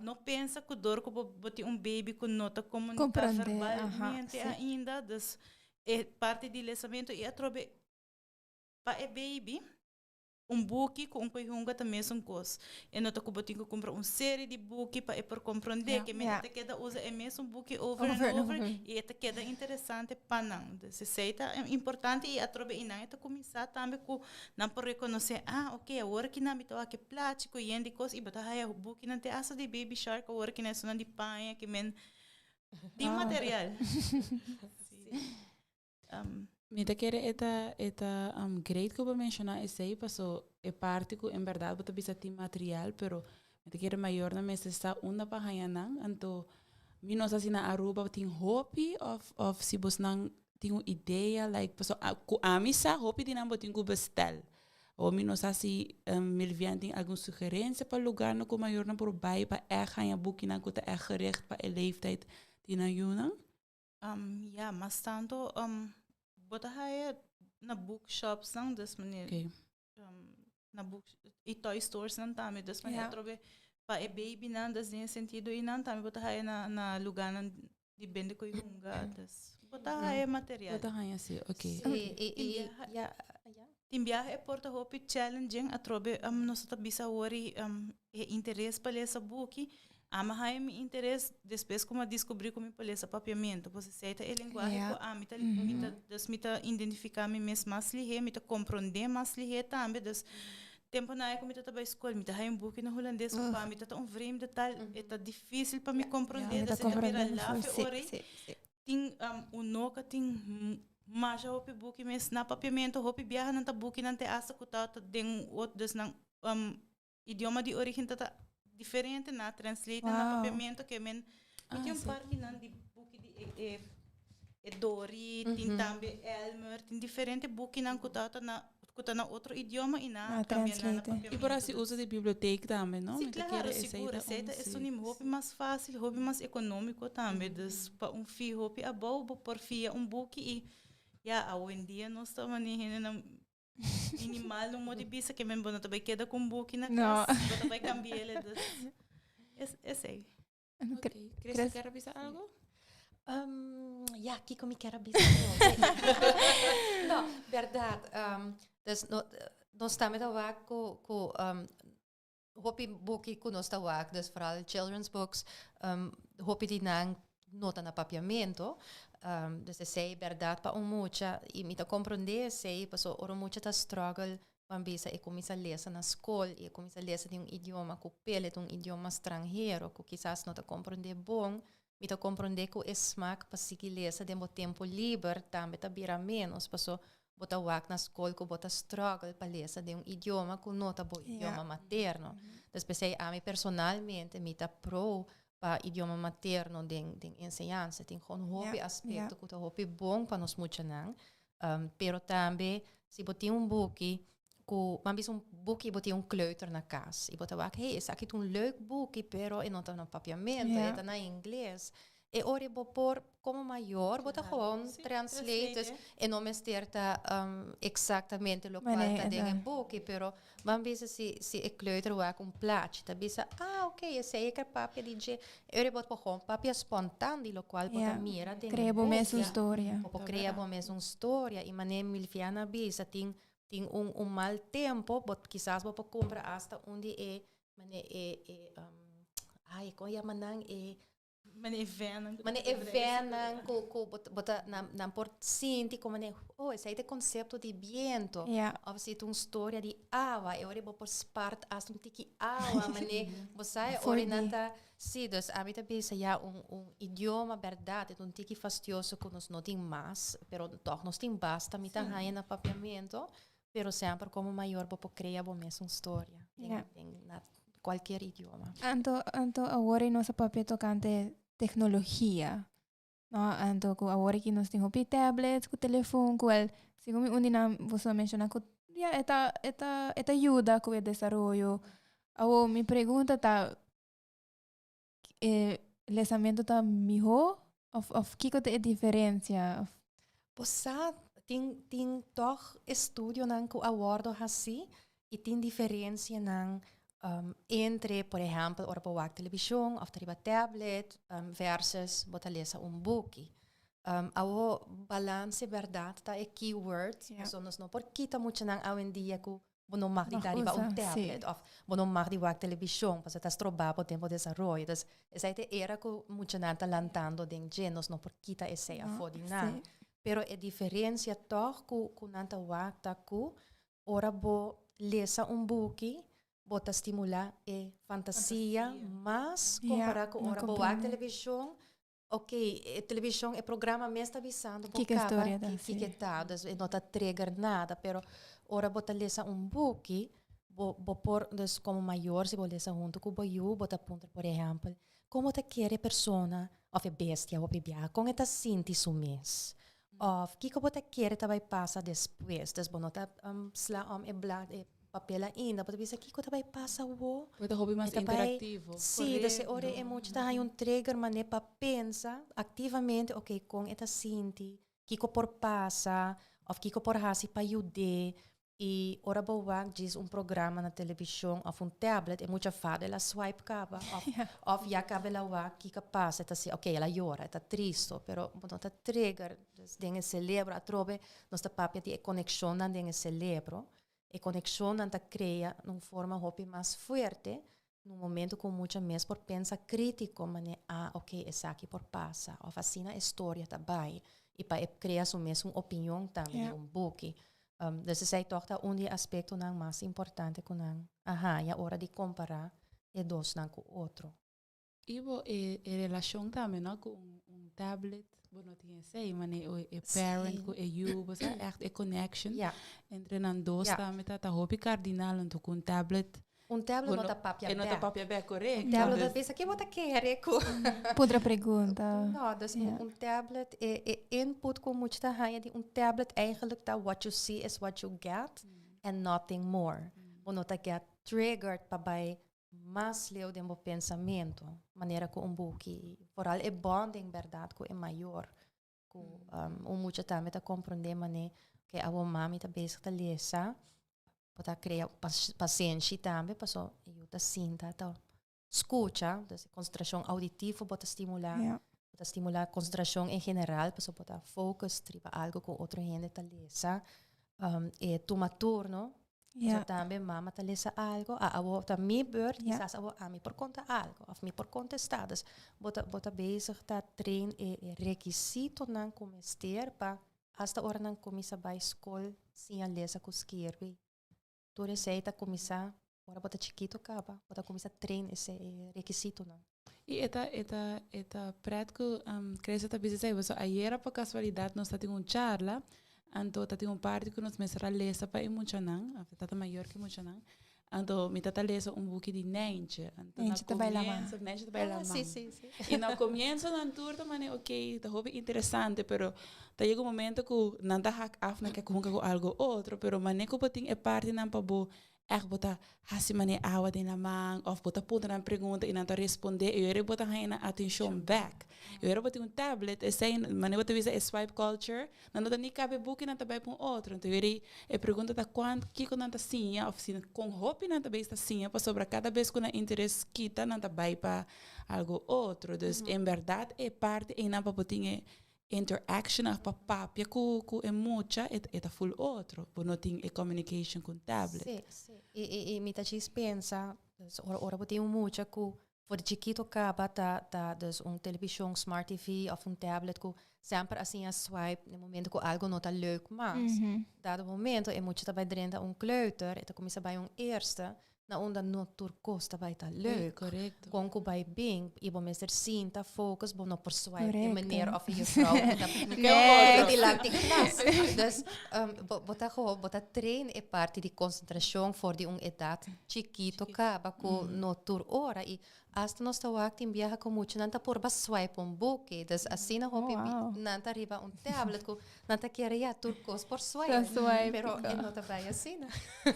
no pensa que dor que boti baby com nota comunicar verbalmente ainda, das é parte de lesamento e atrobe para a baby, book com coihunga também são coisas. E não estou com comprar série de book para por compreender que me até queda usa é mesmo book over and over e até queda interessante para não. Se seita é importante e a trobe inang eta começar também com não por reconhecer ok agora que não me toa que plástico e ende coisa e bota aí book não tem asa de baby shark agora que não é só de panha que men de material. Me te quer eta great que eu mencionar esse aí passou é parte que em verdade você precisa de material, pero me te quer maior na mesa está uma para hanyanan, então me não sei na Aruba tem hobby of se você não tem uma ideia like passou a missa hobby de não botar bestel. Ou me não sei se Milvian tem alguma sugerência para lugar no que maior não por baie para ganhar boek não que tá gericht para a leeftijd die na Yunan. Ja, mas tanto bota aí na bookshops não das maneira na book e toy stores não também das maneira trobe para e baby não das nesse sentido e não também bota aí na lugar de vende com junga das bota aí material bota aí assim ok tem viagem é porta hope challenging a trobe nós tá bisa worry interesse para essa book Ama me interesse depois como descobrir como esse papiamento, você aceita a linguagem que mita identificar me mesmo mais lihe, mita compreender mais lihe também, das tempo na época mita tava escola, mita hay book no holandês para mita tá vreemd de tal, é difícil para me compreender, das é vira lá ori, tem noca tem mas hope book mes na papiamento, hope viaja na book não te asa kutata den outros não idioma de origem tá diferente na translate na papiamento que men tem parte não de book de Dori tem também Elmer tem diferente book não kutata na outro idioma e na também na papiamento e por assim usa de biblioteca também não sim claro segura aceita é um hobby mais fácil hobby mais econômico também das para fee hobby a boa por fia book e hoje em dia nós estamos nem minimal no modo de bisa que men bono também queda com book na casa bono vai cambiar ele esse aí Cris quer avisar algo Kiko me quer avisar não verdade nós estamos a ver com hopi book que nós estamos a ver das vooral children's books hopi de não nota na papiamento dus sei verdade para mucha e me tá compreender sei passou ora mucha tá struggle bambisa e começa a ler na escola e começa a ler de idioma que pele de idioma estrangeiro que quizás não tá compreender bom me tá compreender que o smack para seguir ler de mo tempo livre também tá vira menos passou bota wak na escola que bota struggle para ler de idioma que não tá bom idioma materno depois sei a mim personalmente me tá pro para idioma materno de enseñança tem um hobby aspecto que tá hobby bom para nós muito não Pero também, se botar boekje, maar is een boekje, botar kleuter na casa. E botar hey, is aqui leuk boekje, pero e não tá no papiamento, tá na inglês. E ora por como maior, botar gewoon translate, e não me sterta exatamente lo qual tá dentro boekje, pero man bisa si e kleuter wak plaatje, tá bisa, ok, esse aí que papia DJ, ora botar gewoon papia spontaan, di lo qual botar mira dentro. Crea bom mesmo história. Ou crea bom mesmo história, e mané milfiana bisa tem mal tempo, but quizás vou comprar hasta onde mané como manang Mané evenan, bota na por sinti como mané, esse aí é conceito de viento, ou se tem uma história de água, eu vou por parte hasta tiki água, mané, você orinata, sim, dus a mim também já idioma verdade, um tiki fastidioso que nós não tem mais, pero toch nós tem basta, mita raia na papiamento. Pero sempre como maior vou criar a mesma história em qualquer idioma. Anto agora nossa papel tocante tecnologia, no? Anto que agora que nós temos tablets, com telefone, com el, segundo onde você menciona que esta ajuda com o desenvolvimento. Agora me pergunta tá lançamento tá melhor ou que é a diferença? Você tem toch estudio nang ku awardo hasi e tem diferença nang entre, por exemplo, ora para televisão, of triba tablet versus bota lesa book. Awo balance verdade tá é keyword, so nós não por kita muito nang awen dia ku bono mag di tariba tablet of bono mag di televisão, para tá strobabo tempo desenvolvimento. Dus essa era ku muito nang talantando den genos não por kita esse a fodinang. Pero a diferença toch com nanta wakta ku ora bo lesa book bota estimular a fantasia, mas comparar com ora bo wak televisão, a televisão é programa mesmo avisando que história que tá, dus não tá trigger nada, pero ora bota lesa book bo por dus como maior se bo lesa junto com boyu bota punta por exemplo, como te quer persona of a bestia ou bebia, com eta sinti sumes. Of kiko bota quer vai passa depois, das bonota sla e blad e papel ainda, bota bisa kiko vai passa o. Bota hobby mais interativo. Sim, desse hora é muito tá um trigger mané para pensa ativamente, ok, com eta sinti, kiko por passa, of kiko por hasi para ajudar. E ora boa diz programa na televisão ou tablet é muito fácil ela swipe caba of já cabe lá que capaz tá assim ok ela llora tá triste pero não tá trigger den cerebro a trobe nossa papia de conexão na den cerebro e conexão na tá cria numa forma hopi mais forte num momento com muita mais por pensa crítico mané ok essa aqui por passa ou assim a história tá bem e para criar sua mesma opinião também book. Dus ze zei toch dat een aspect nang mais importante que nang ja hora de comparar e dos nang com outro. Ibo relação também não com tablet, não tinha sei, mas parent com you, você echt connection entre nang dos também tá hobby cardinal então com tablet. Tablet não tá papia não tá papia bem correto. Tablet pensa que você quer Outra pergunta. Não, dus tablet é input com muito da raia de tablet eigenlijk dat what you see is what you get and nothing more. Não tá get triggered para vai mais leu de meu pensamento, maneira com book, vooral é bonding verdade com é maior. Com muito também tá compreender mané que a mami tá bezig te lezen. Para criar paciência também, para só ajuda cinta, então escuta, dus concentração auditiva, para estimular a concentração em geral, para só botar focus, tripa algo com outro gente tá lesa, e toma turno, também mama tá lesa algo, a avó tá mi beurt, quizás a mim por conta algo, a mim por conta estados, bota bezig tá trein e requisito não começar para hasta hora não começa a escola sem a lesa com escrever. Tu receita começar, ora bota chiquito capa, bota começar trein esse requisito não. E eta prático, cresce tá bisa sei, so ayer por casualidade nós tá tendo charla, anto tá tendo parte que nós mesra lesa para emuchanan, afetata maior que emuchanan. Então, me tata leso book de Nente. Nente também lá, Nente também lá. Sim, sim, sim. E no comienzo na tour também, ok, tá hobby interessante, pero tá chega momento que não tá hack af na que com algo outro, pero maneco botin é parte não para bo echt bota hasi mane awa din lamang of bota punta na pergunta e não tá responder e eu bota haina attention back. Eu era botin tablet e sei mane bota visa swipe culture, não tá nem cabe book e não tá vai para outro. Então eu pergunta tá quanto que não tá sinha of sin com hobby não tá bem está sinha para sobre cada vez que na interesse kita não tá vai para algo outro. Dus em verdade é parte e não para botin interaction of papapia ku é mucha eta full outro por não tem communication com tablet. Sim, sim. E me tachis pensa, ora botem mucha ku voor de chiquito acaba dus televisão, smart TV of tablet ku sempre assim a swipe no momento que algo não tá leuk mas dado momento é muito também dentro kleuter eta começa bij eerste na onda no turcosta vai tá leuk. Correcto. Com que vai bem e bom mestre sim tá focus bom no por swipe de maneira of je vrouw die laat die klas. Dus bota train é parte de concentração for de idade chiquito acaba com no tur hora e hasta nós tá wakti em viaja com muito nanta por ba swipe book dus assim na hopi nanta riba tablet ko nanta queria turcos por swipe pero não tá vai assim.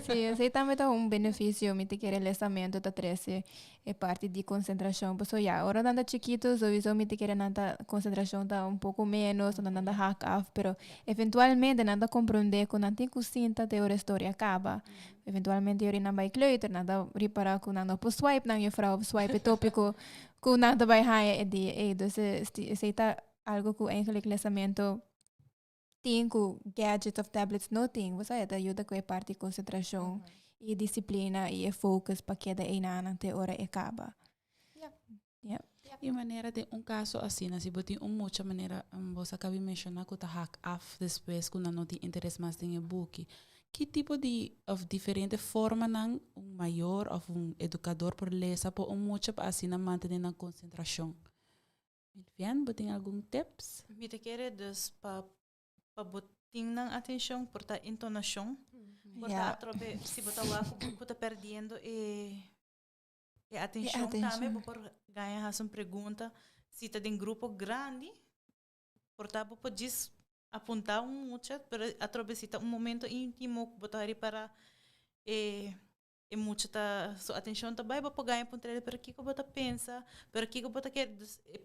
Sim, esse também tá benefício me te querer lesamento tá 13 é parte de concentração por so já ora nanda chiquitos ou isso me te querer nanta concentração tá pouco menos nanda hack off pero eventualmente nanda compreender com nanta cozinta te ora história acaba eventualmente eu não vai kleuter nada reparar com nada por swipe na minha frau swipe tópico com nada vai high de dus se tá algo que eigenlijk lesamento tem com gadgets of tablets não tem você ajuda com a parte de concentração e disciplina e focus para cada ena até hora acaba. E maneira de caso assim, se botem muita maneira, você acaba de mencionar que tá hack off depois quando não tem interesse mais em book. Que tipo de diferente forma não maior ou educador por lesa por muita para assim manter na concentração? Bien, botem algum tips? Me te querer dus para botar na atenção por ta entonação. Porque se botar lá que tá perdendo e atenção também por ganhar essa pergunta se tá em grupo grande portanto pode apontar muito para através de momento íntimo botar para muito tá sua atenção também para ganhar ponto para que eu botar pensa para que eu botar que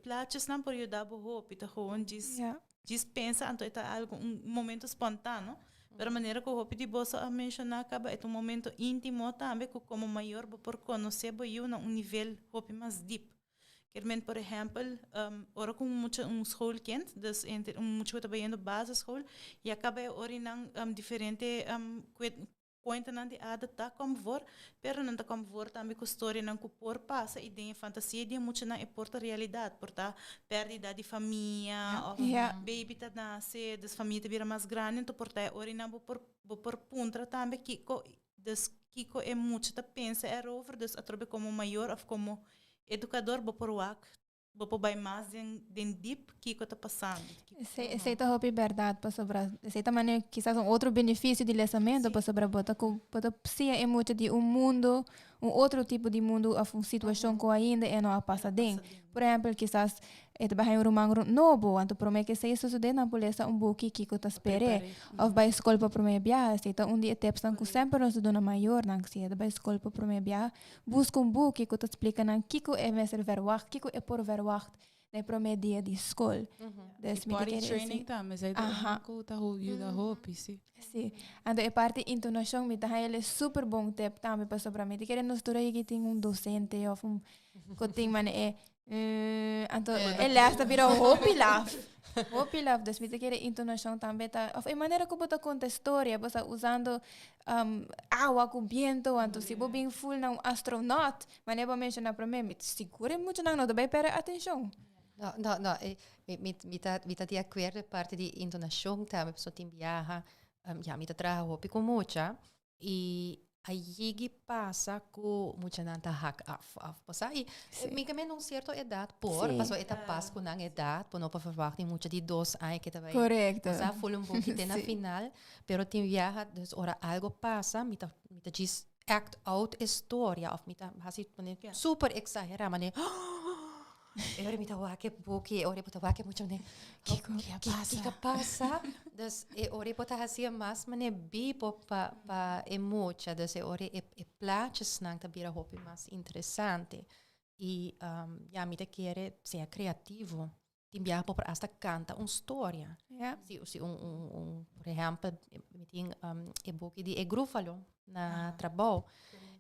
platos não por ajudar o hope tá gewoon diz pensa então é algo momento espontâneo. Pero maneira que o hopi de bolsa a mencionar acaba é momento íntimo também que como maior por conhecer eu na nível hopi mais deep. Querendo por exemplo, ora com muito school kind, dus muito também indo base school e acaba orinan diferente conta não de adaptar como for, pero não tá como for também com história não que por passa e tem fantasia de muito não é porta realidade, porta perda de família, baby tá nasce, das família vira mais grande, então porta orinan por puntra também que Kiko é muito tá pensa é over, dus atrobe como maior ou como educador por wak Bopo vai mais den deep que está passando. Sei tá hopi verdade para sobrar. Sei também quizás outro benefício de lesamento para sobrar bota para se é muito de mundo, outro tipo de mundo, a situação que ainda é não passa dentro. Por exemplo, quizás vai rumang novo, então promete que se isso suceder na polícia buki que está espere, ou vai escola para prometer, se tá dia tempo estão com sempre nos dona maior, não se vai escola para prometer, busca buki que está explica não que é mesmo verwacht, que é por verwacht, né prometer de escola. Body training tá, mas aí tá hope, sim. Sim, então é parte entonação, me tá ele super bom tempo também para sobrar me querendo nos dura que tem docente ou que tem então ele está vira hopi love, dus me quer entonação também tá, of a maneira como tá conta história, você usando água com vento, então se você bem full não astronaut, mas nem vou mencionar para mim, seguro muito não vai para atenção. No, mi ta di acuerdo parte di intonação também, pessoa tem viaja, mi ta traja hopi com mucha e aí passa com muita nanta hack off passa e me também num certa idade passou eta passa com na idade por não para verwachten muita de 2 anos que vai passar full pouquinho na final pero tem viaja dus ora algo passa mi ta diz act out historia of mita hasit mane super exagera mane ore mita wake buki ore pota wake mucho ne kika pasa dus ore pota hasia mas mane bipo pa emocha dus ore plaatjes nang tabira hopi mas interessante e mita quere ser criativo timbia por hasta canta storia Ja. se por exemplo meting buki di grúfalo na trabalho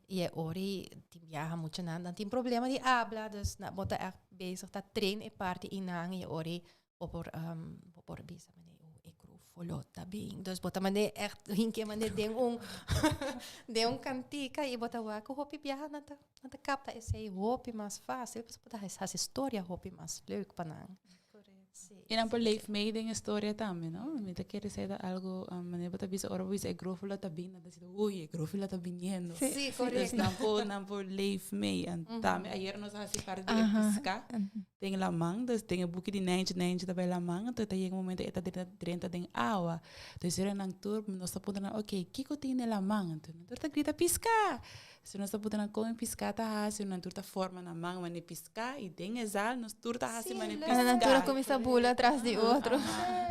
e ori timbia muito nan tem problema de habla dus na bota echt bezig dat train parte inang e ori por bisa mane grúfalo tabing dus bota mane echt hinke mane de cantica e bota wa ko hopi bia na ta capta esse hopi mais fácil bota essa história hopi mais leuk panang. En dan per leef mee dingen historia también, ¿no? Me te quiere decir algo, maneira para bisa ora bisa grofula tá vindo, da sido, ui, grofula tá vindo. Sí, correcto. Não por leef mee en también ayer nos hasi parte de pisca, tem la mang, dus tem buki di nenge da la mang, então tem um momento eta 30 tem água. Dus era nang tour, nós tá podendo, ok, kiko tem la mang, então nós tá grita pisca. Se nós tá podendo com pisca tá hasi, nós tá forma na mang, mane pisca e tem exal, nós tour tá hasi mane pisca. A natura começa a bula atrás de outro.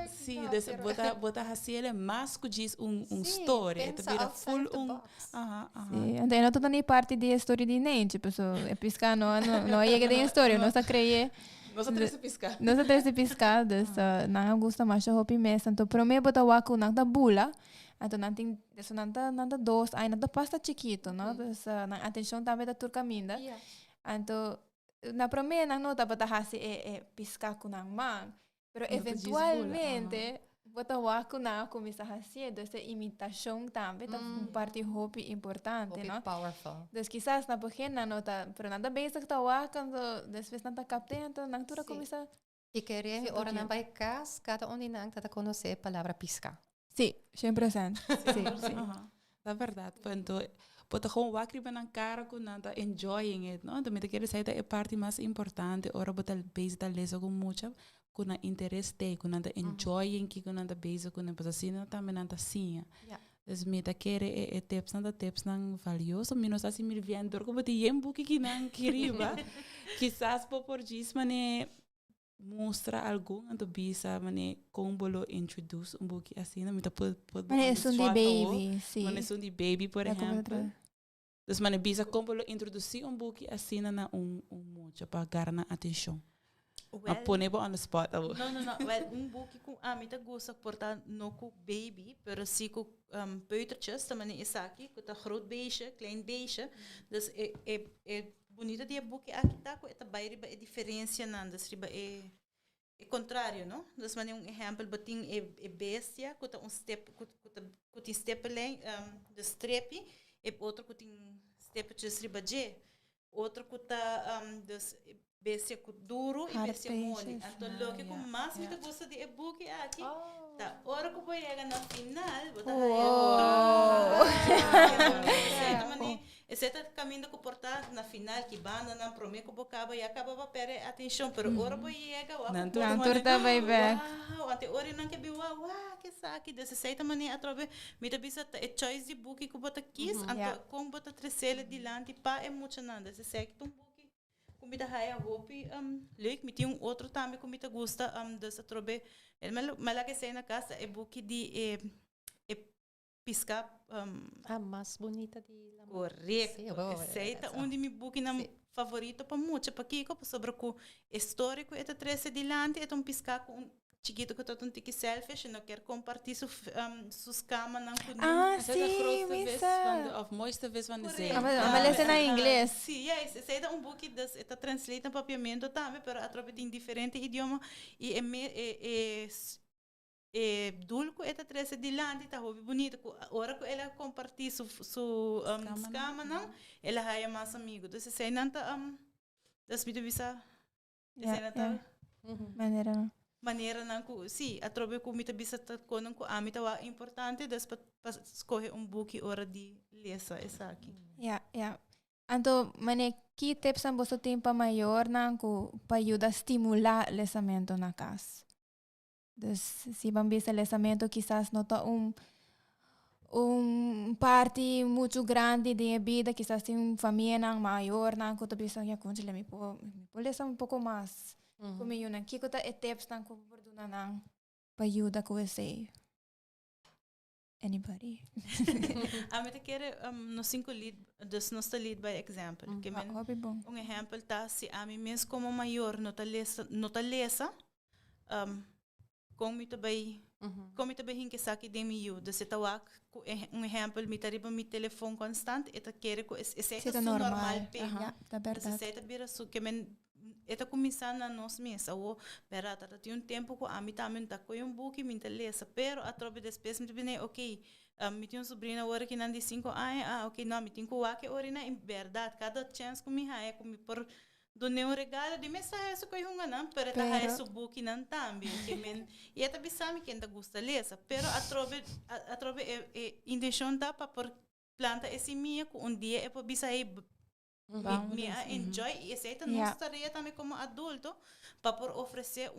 Sim, bota assim ele mais que diz story, pensa vira outside full the box. Sim, então não toda nem parte de história de nem, tipo, é piscar não chega de história, não se creia. Nós três piscar. Não se três piscadas, não gosta mais de hopi mesa, então para mim botar waku não tá bula. Então não tem, isso não tá dos, aí não tá pasta chiquito, não? Então não atenção também da turca minda. Então na para mim não tá botar assim piscar com não man, pero eventualmente botar waku não começa a fazer essa imitação também, tá parte hopi importante, não? Powerful. Dus quizás na página não tá, pero nada bem que tá waku, então depois não tá captando, então não tura começa. E querer ora na vai cas, cada um nang tata conhecer a palavra pisca. Sim, 100%. Sim. É verdade, então bota gewoon wakri na cara com nada enjoying it, não? Então me quer dizer é parte mais importante, ora bota base da leso com muito, com a interesse, com nada enjoying, que com nada base com a posição também nada assim. Dus me da quer tips nang valioso, menos assim me vendo, como te yembu que nang kiriba, quizás por disso mane mostra algum então bisa mane como introduce pouco assim não me tá pode Mane son de baby, sim. mane son de baby por exemplo. Dus mane bisa como introduzir pouco assim na muito para ganhar atenção. A pôr on the spot. Não. Well, boek com me tá gosta portar no com baby, pero sim com peutertjes, também é aqui, com tá groot beestje, klein beestje. Dus bonita dia boek aqui tá com esta bairro é diferença não, dus riba é contrário, não? Dus man exemplo bating é bestia, com tá step com tem step lane, de strepi, e outro com tem step de riba J, outro com tá dus bestia com duro e bestia mole. Então logo que com mais me gosta de book aqui. Tá, hora que vou chegar na final, vou tá caminho que portar na final que banda não promete que vou acabar e acaba perder atenção, pero hora vou chegar, não turta vai ver. Wow, até hora não que be wow, que saque desse certa maneira atrove, me tá bisa é choice de book que bota quis, então com bota tresele dilante pa é muito nada, desse certo book. Comida haya hopi leuk met die outro também comida gosta dus atrobe mas que sai na casa é buki de pisca a mais bonita de la correto aceita onde me buki na favorito para muito para kiko sobre o histórico eta trece dilante eta pisca com chiquito que todo tiki selfish não quer compartilhar suas camas não com sim, de grootste vis of mooiste vis van de zee. Maar lezen na inglês. Sim, esse é boek dat está translate em papiamento também, pero através de diferente idioma e é dulco eta trece dilante tá hobby bonito hora que ela compartilha su cama não ela é mais amigo então se não tá das me visa maneira não sim atrobe com mita bisa com não amita wa importante das para escolher book hora de lesa essa aqui então mane que tips ang você tem para maior não para ajudar a estimular o lesamento na casa. Dus se vamos ver o lesamento quizás não tá party muito grande de vida, quizás tem uma família nang maior nang ko tabi sa ya kunjila mi po lesa um pouco mais como yun nang kiko ta etapas nang ko perduna nang payuda ko say anybody. Te quero no 5 lead, dus nós está lead by example. Que men exemplo tá se a mim mesmo como maior nota lesa como me também hinke saki de mi you, dus ita wak exemplo me tariba mi telefone constante, ita quero ko essa normal pe. Tá verdade. Essa bira su que men eta começar na nós mesma ou pera tá tem tempo que a mim também tá com book me interessa pero a trobe despes me bem ok me tem sobrinha agora que não de 5 anos ok não me tem que o que orina em verdade cada chance que me hae como por donde um regalo de mensagem isso que eu não pero tá hae su book não também que men e eta bisami que ainda gosta lesa pero a trobe intenção tá para por planta esse minha que dia é para bisai me enjoy e aceita nossa tarefa também como adulto para por oferecer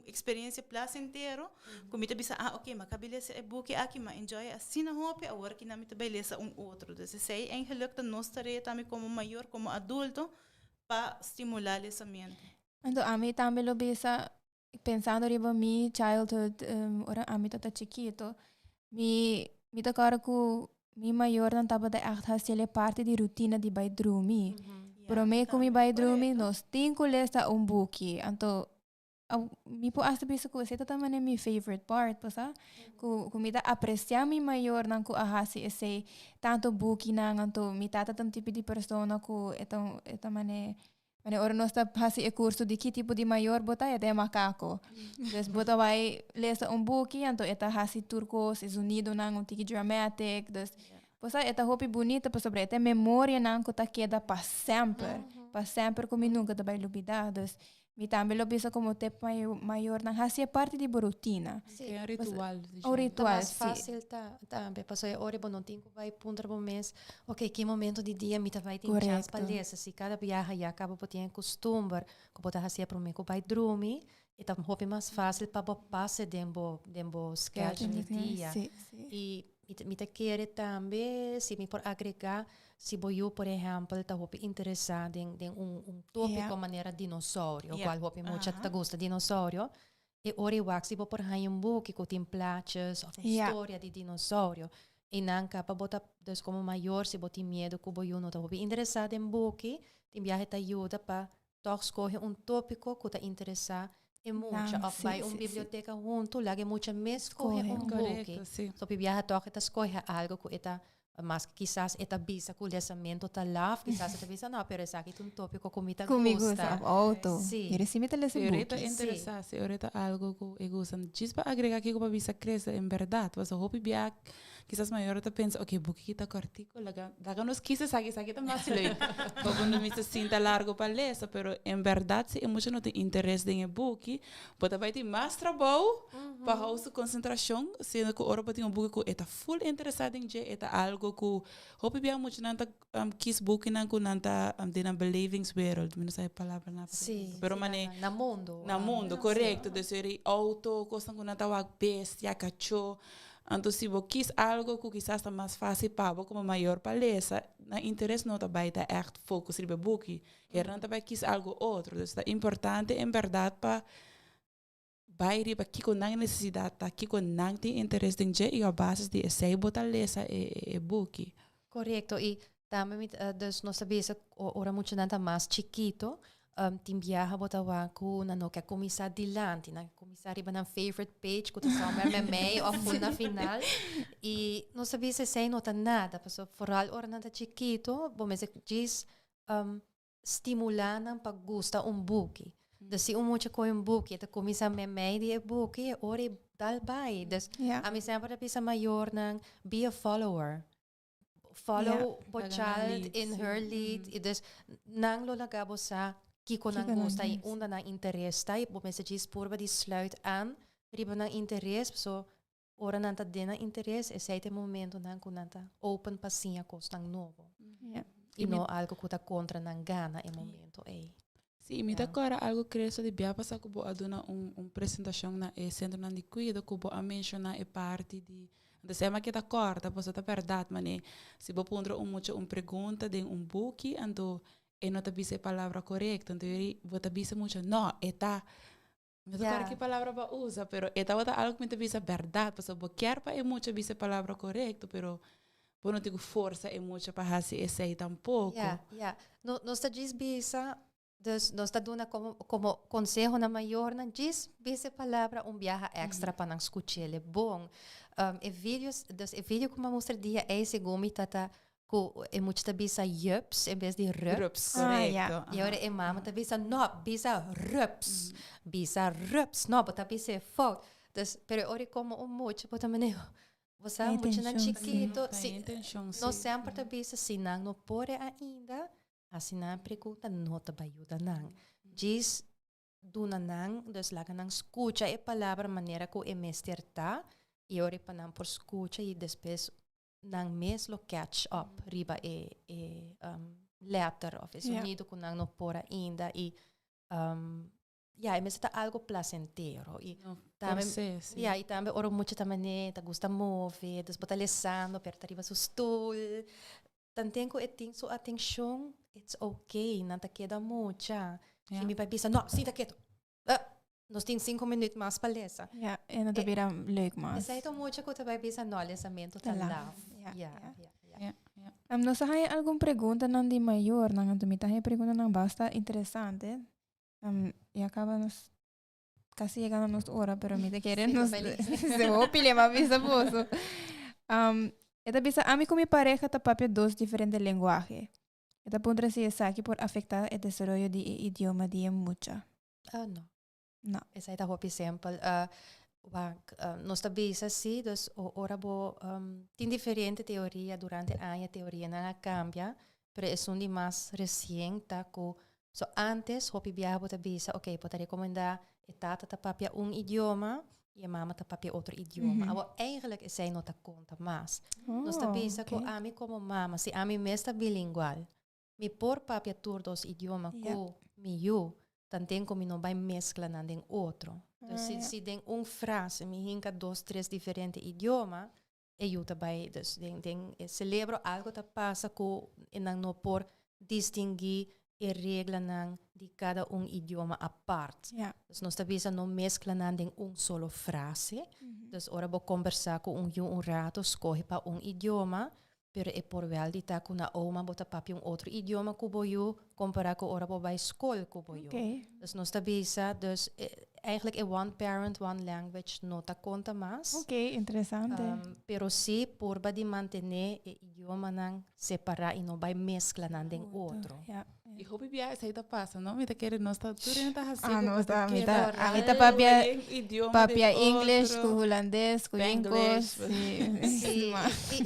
experiência placentero como te bisa ok mas cabeleza é book aqui mas enjoy assim na hope a hora que não me beleza outro então sei em geluk da nossa tarefa também como maior como adulto para estimular essa mente então a mim também lo bisa pensando riba mi childhood ora a mim tá chiquito mi tá cara com mi maior não estava echt hasil parte de rotina de vai dormir. Pero me como vai dormir nós cinco lesta book. Então mi po hasta bisa ko essa também é mi favorite part, pasa? Ko mi da apreciar mi maior nang ko ahasi esse tanto book nang anto mi tata tam tipo de persona ko eta mane ora nós está hasi e curso de que tipo de maior bota é de macaco. Des bota vai lesa book, então eta hasi turcos, es unido nang tiki dramatic, des posa eta hopi bonita, pa sobre eta memória nang ko ta queda para sempre como nunca ta vai olvidar. Des mi também lo bisa como te maior nang hasi parte de rotina. Sí, é ritual. O ritual, mais fácil também passou a hora bom não tem que vai puntar bom mês. Ok, que momento de dia me tá vai ter chance para ler, se cada viagem já acaba por ter costume, que botar hasi para mim que vai dormir, e tá hopi mais fácil para passar dembo schedule de dia. E me te quer também se me por agregar se eu por exemplo tá hopi interessado em tópico maneira dinossauro qual hopi muito tá gosta dinossauro e ora eu acho se por aí book que tem platos ou história de dinossauro e nanca para botar das como maior se botar medo que eu não tá hopi interessado em book tem viagem tá ajuda para toch escolher tópico que tá interessado e muito vai biblioteca junto lá que muito mesmo escolher book so viaja toca tá escolher algo que eta mas quizás eta bisa com o lesamento tá lá quizás eta bisa não pero essa aqui tem tópico comida gusta auto sim e se me lesa book ahorita interessar se ahorita algo que eu gosto diz para agregar aqui para bisa crescer em verdade mas o hobby biak quizás maior tá pensa ok book kita cortico laga nos quizás aqui tá mais leio como não me se sinta largo para ler pero em verdade se emoção não tem interesse em book pode vai ter mais trabalho para house concentração sendo que hora pode um book que está full interessado em je eta algo que hobby biak muito nanta kiss book nanku nanta de na belevingswereld não sei a palavra na pero mané na mundo correto de ser auto coisa que nanta wak bestia cachorro. Então, se você quis algo que quizás está mais fácil para você, como maior palestra, na interesse não vai dar echt focus no book. E não vai quis algo outro. Então, é importante, em verdade, para bairi para que não necessidade, para que não tem interesse em je e a base de esse botar lesa e book. Correto. E também, dus nós sabemos, ora muito nada mais chiquito, tem viaja botar waku na no que começar dilante na começar riba na favorite page que só meio ou na final e não sabia se sei nota nada passou foral ora nada chiquito bom mas diz estimular para gostar book se muito com book eta começar meio de book e ora dal vai a mim sempre pensa maior nang be a follower follow the child in her lead e dus nang lo lagabo sa Kiko nang gusta e onda nang interesse tá e bom mas diz porba de sluit aan riba nang interesse so ora nanta dena interesse esse é o momento nang kunanta open pasinha cos nang novo e não algo que tá contra nang gana e momento Sim, me agora algo que eu de bia passar que vou aduna apresentação na centro de cuidado que vou a mencionar é parte de Então, se é uma que está corta, posso estar verdade, mas se você pôr uma pergunta de book, então, não está a palavra correta, então, você está muito, não, está... Não sei que palavra para usar, pero esta é algo que me está verdade, porque você quer para muito a palavra correta, pero por não ter força é muito para fazer esse aí tampouco. Nós diz bisa, nós está dando como consejo na maior, não diz bisa palavra viaje extra para não escutar, é bom. E vídeo como mostra dia é segundo tata é muito da bisa yups em vez de rups. Correto. E agora é mama tá bisa no, bisa rups. Bisa rups, no, bota bisa fault. Pero ora como muito, bota maneiro. Você é muito na chiquito, nós sempre tá bisa se não pode ainda, assim não pergunta não te ajuda não. Diz duna não, dus laga não escuta a palavra maneira que o mestre tá, e ora para não por escuta e depois não mesmo catch up riba letter of é sonido que não pode ainda e é mesmo tá algo placentero e também e também ora muito também tá gosta mover des bota lesando perto riba su stool tanto que tem sua atenção it's okay não tá queda mucha se me vai pensar não sinta quieto nós temos 5 minutos mais para ler. En dat weer leuk mas. Essa é tão muito que você vai pensar no lesamento tá lá. Não sei alguma pergunta não de maior, não tu me tá pergunta não basta interessante. E acaba nos casi chegando a nossa hora, pero me te querem nos se vou pilhar mais visa posso. Esta bisa a mim com minha pareja tá papel dois diferentes linguagens. Esta pondrá se essa aqui por afetar o desenvolvimento de idioma de mucha. Não. Essa é a roupa exemplo. Nós também assim, dus ora tem diferente teoria durante a teoria não cambia, mas é um mais recente que so antes roupa viaja também ok, pode recomendar tata tapapia idioma e a mama tapapia outro idioma. Abo eigenlijk is zij nota conta mas. Nós também que a mim como mama, se a mim mesmo bilingual, me por papia todos os idiomas que me eu tanto como não vai mesclar nada outro. Então, se tem frase, me hinca 2, 3 diferentes idiomas, eu também celebro algo que passa que não por distinguir e regra de cada idioma à parte. Então, nós também não mescla nada em solo frase. Então, ora vou conversar com rato, escolhe para idioma, pero é por wel die tá com na oma bota papi outro idioma que eu comparar com ora vai escola que eu. Dus nós tá bisa, dus eigenlijk é one parent, one language nota conta mais. Ok, interessante. Pero si por ba de mantener o idioma não separar e não vai mesclar nada em outro. E hope bia essa aí tá passa, não? Me tá querendo nós tá tudo ainda assim. Não está, me tá papia inglês, com holandês, com inglês.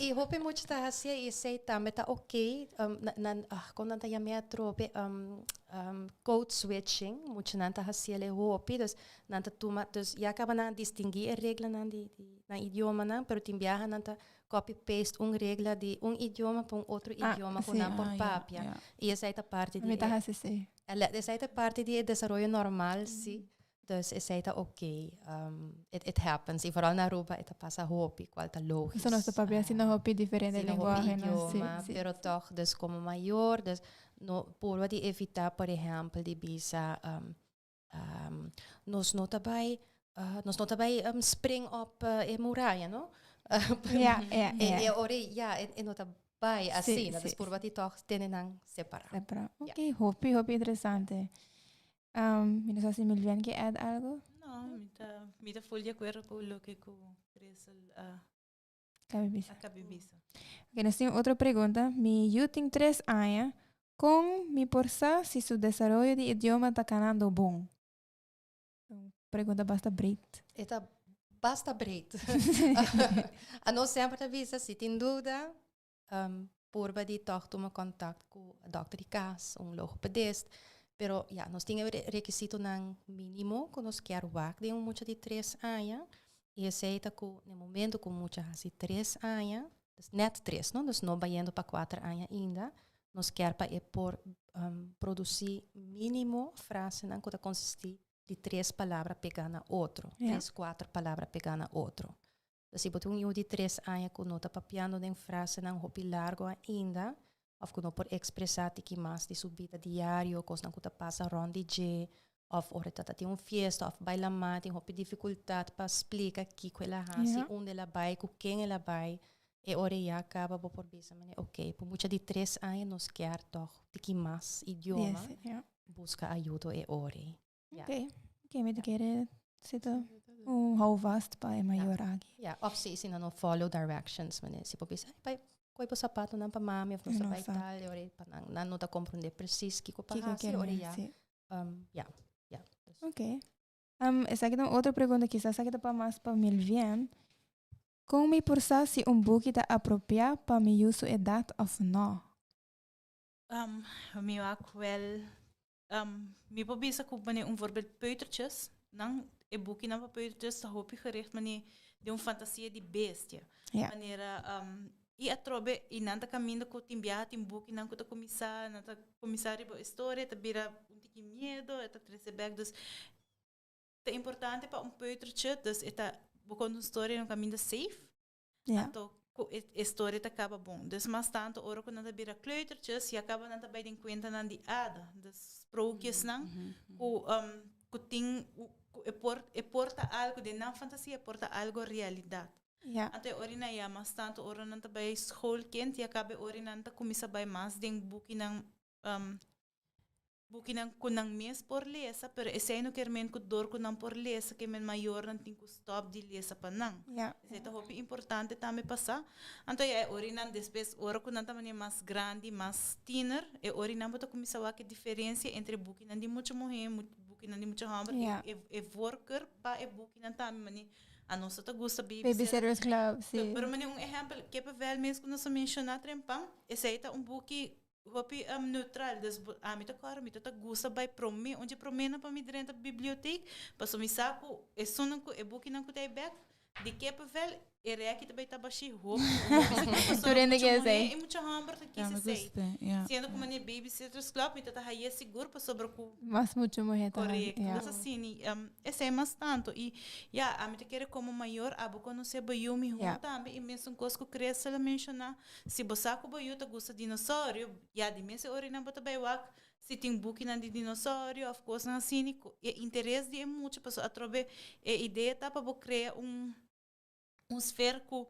E hope muito tá assim e sei também tá ok. Quando não tá a trope code switching, muito não tá assim ele hope, dus não tá tuma, dus já acaba não distinguir a regra não na idioma não, pero tem viaja não tá copy paste regra de idioma para outro idioma com não por papia. E essa é a parte de essa é a parte de desenvolvimento normal, sim. Dus essa é ok. It happens. E vooral na Aruba, het passa hopi, qual tá logisch. Então nós papia assim na hopi diferente linguagem, pero toch dus como maior, dus no por de evitar, por exemplo, de bisa nos nota by spring op e muralha, no? E nota by assim, dus por wat toch tenen separar. Ok, hopi interessante. Não sei se Milvian quer add algo? Não, me tá full de acordo com o que Cabibisa. Ok, nós temos outra pergunta. Eu tenho 3 anos. Como me porsa se o desenvolvimento de idioma está canando bom? Pergunta basta breed. Eta basta breed. A nós sempre avisa, se tem dúvida, por de toch tomar contato com o doutor de casa, logopedista. Pero nós temos requisito ng mínimo que nós quer wak de muito de 3 anos e aceita que no momento com muito assim 3 anos, net 3, não, nós não vai indo para 4 anos ainda, nós quer para por produzir mínimo frase não que consiste de 3 palavras pegar na outro, 3, 4 palavras pegar na outro. Dus ibo tung di 3 anos que nota papiando den frase nang hopi largo ainda, of que no por expressar tiki mas de subida diário, cos nang kuta passa rondi je, of ora tata tem fiesta, of baila mat, tem hopi dificuldade para explicar que ela hasi, onde ela vai, com quem ela vai, e ora já acaba por bisa, mas ok, por muita de 3 anos nos quer toch tiki mas idioma, busca ajuda e ore. Ok, met keren zitten houvast para maior aqui. Ja, of se isi no follow directions, mas se por bisa, pai, koi po sapato nan pa mami, of no sa tal, ore pa nan no ta compreender precis que ko pa hasi, ore ja. Ja. Ok. Essa aqui é outra pergunta que essa aqui tá para mais para Milvian. Como me porsa se book está apropriado para me uso edad of não? Mi ook wel. Mi pobisa ko bane voorbeeld peutertjes. Dan e boekje na peutertjes, dan hoop ik gericht mane de fantasia di bestia. Manera e atrobe inanta caminho ko timbia timbuki nan ko ta comissário bo história ta bira tiki medo eta receber dus te importante para peutertje dus eta bokon história no caminho safe. Então história ta acaba bom. Dus mas tanto ora ko nanta bira kleutertjes e acaba nanta by den kwenta nan di ada. Dus sprookjes nan ko ting porta algo de na fantasia porta algo realidade. Ante orina ya mas tanto ora nanta by schoolkind ya kabe orina nanta kumisa by mas ding buki ng kunang mes por lesa pero ese no kermen ko dor kunang por lesa que men mayor nan ting ko stop di lesa panang. Ese hopi importante tame pasa. Ante ya orina después ora kunanta mani mas grande mas thinner e orina bota kumisa wa que diferença entre buki nan di mucho mohe buki nan di mucho hambre e worker pa e buki nan tame mani a nossa tá gosta Babysitters Club, sim. Pero mani exemplo que para ver mesmo quando se menciona trempang, esse aí tá buki hopi neutral, dus mita claro, mita tá gosta by promi, onde promena para me dentro da biblioteca, para so me saco, e sonan ko e buki nan ko tay back, de que para ver e reaki também tá baixi roupa. Durante que sei. E muito hambre que se sei. Sendo como ne Babysitters Club, mita tá aí seguro para sobre ko. Mas muito morreta. Correto. Mas assim, esse é mais tanto e a mita quer como maior abo quando se bayu mi roupa também e mesmo coisa que cresce ela mencionar. Se você ko bayu tá gosta dinossauro, de mês orina bota baiwak. Se tem book na de dinossauro, of course na assim, interesse de muito pessoa atrobe e ideia tá para criar esferco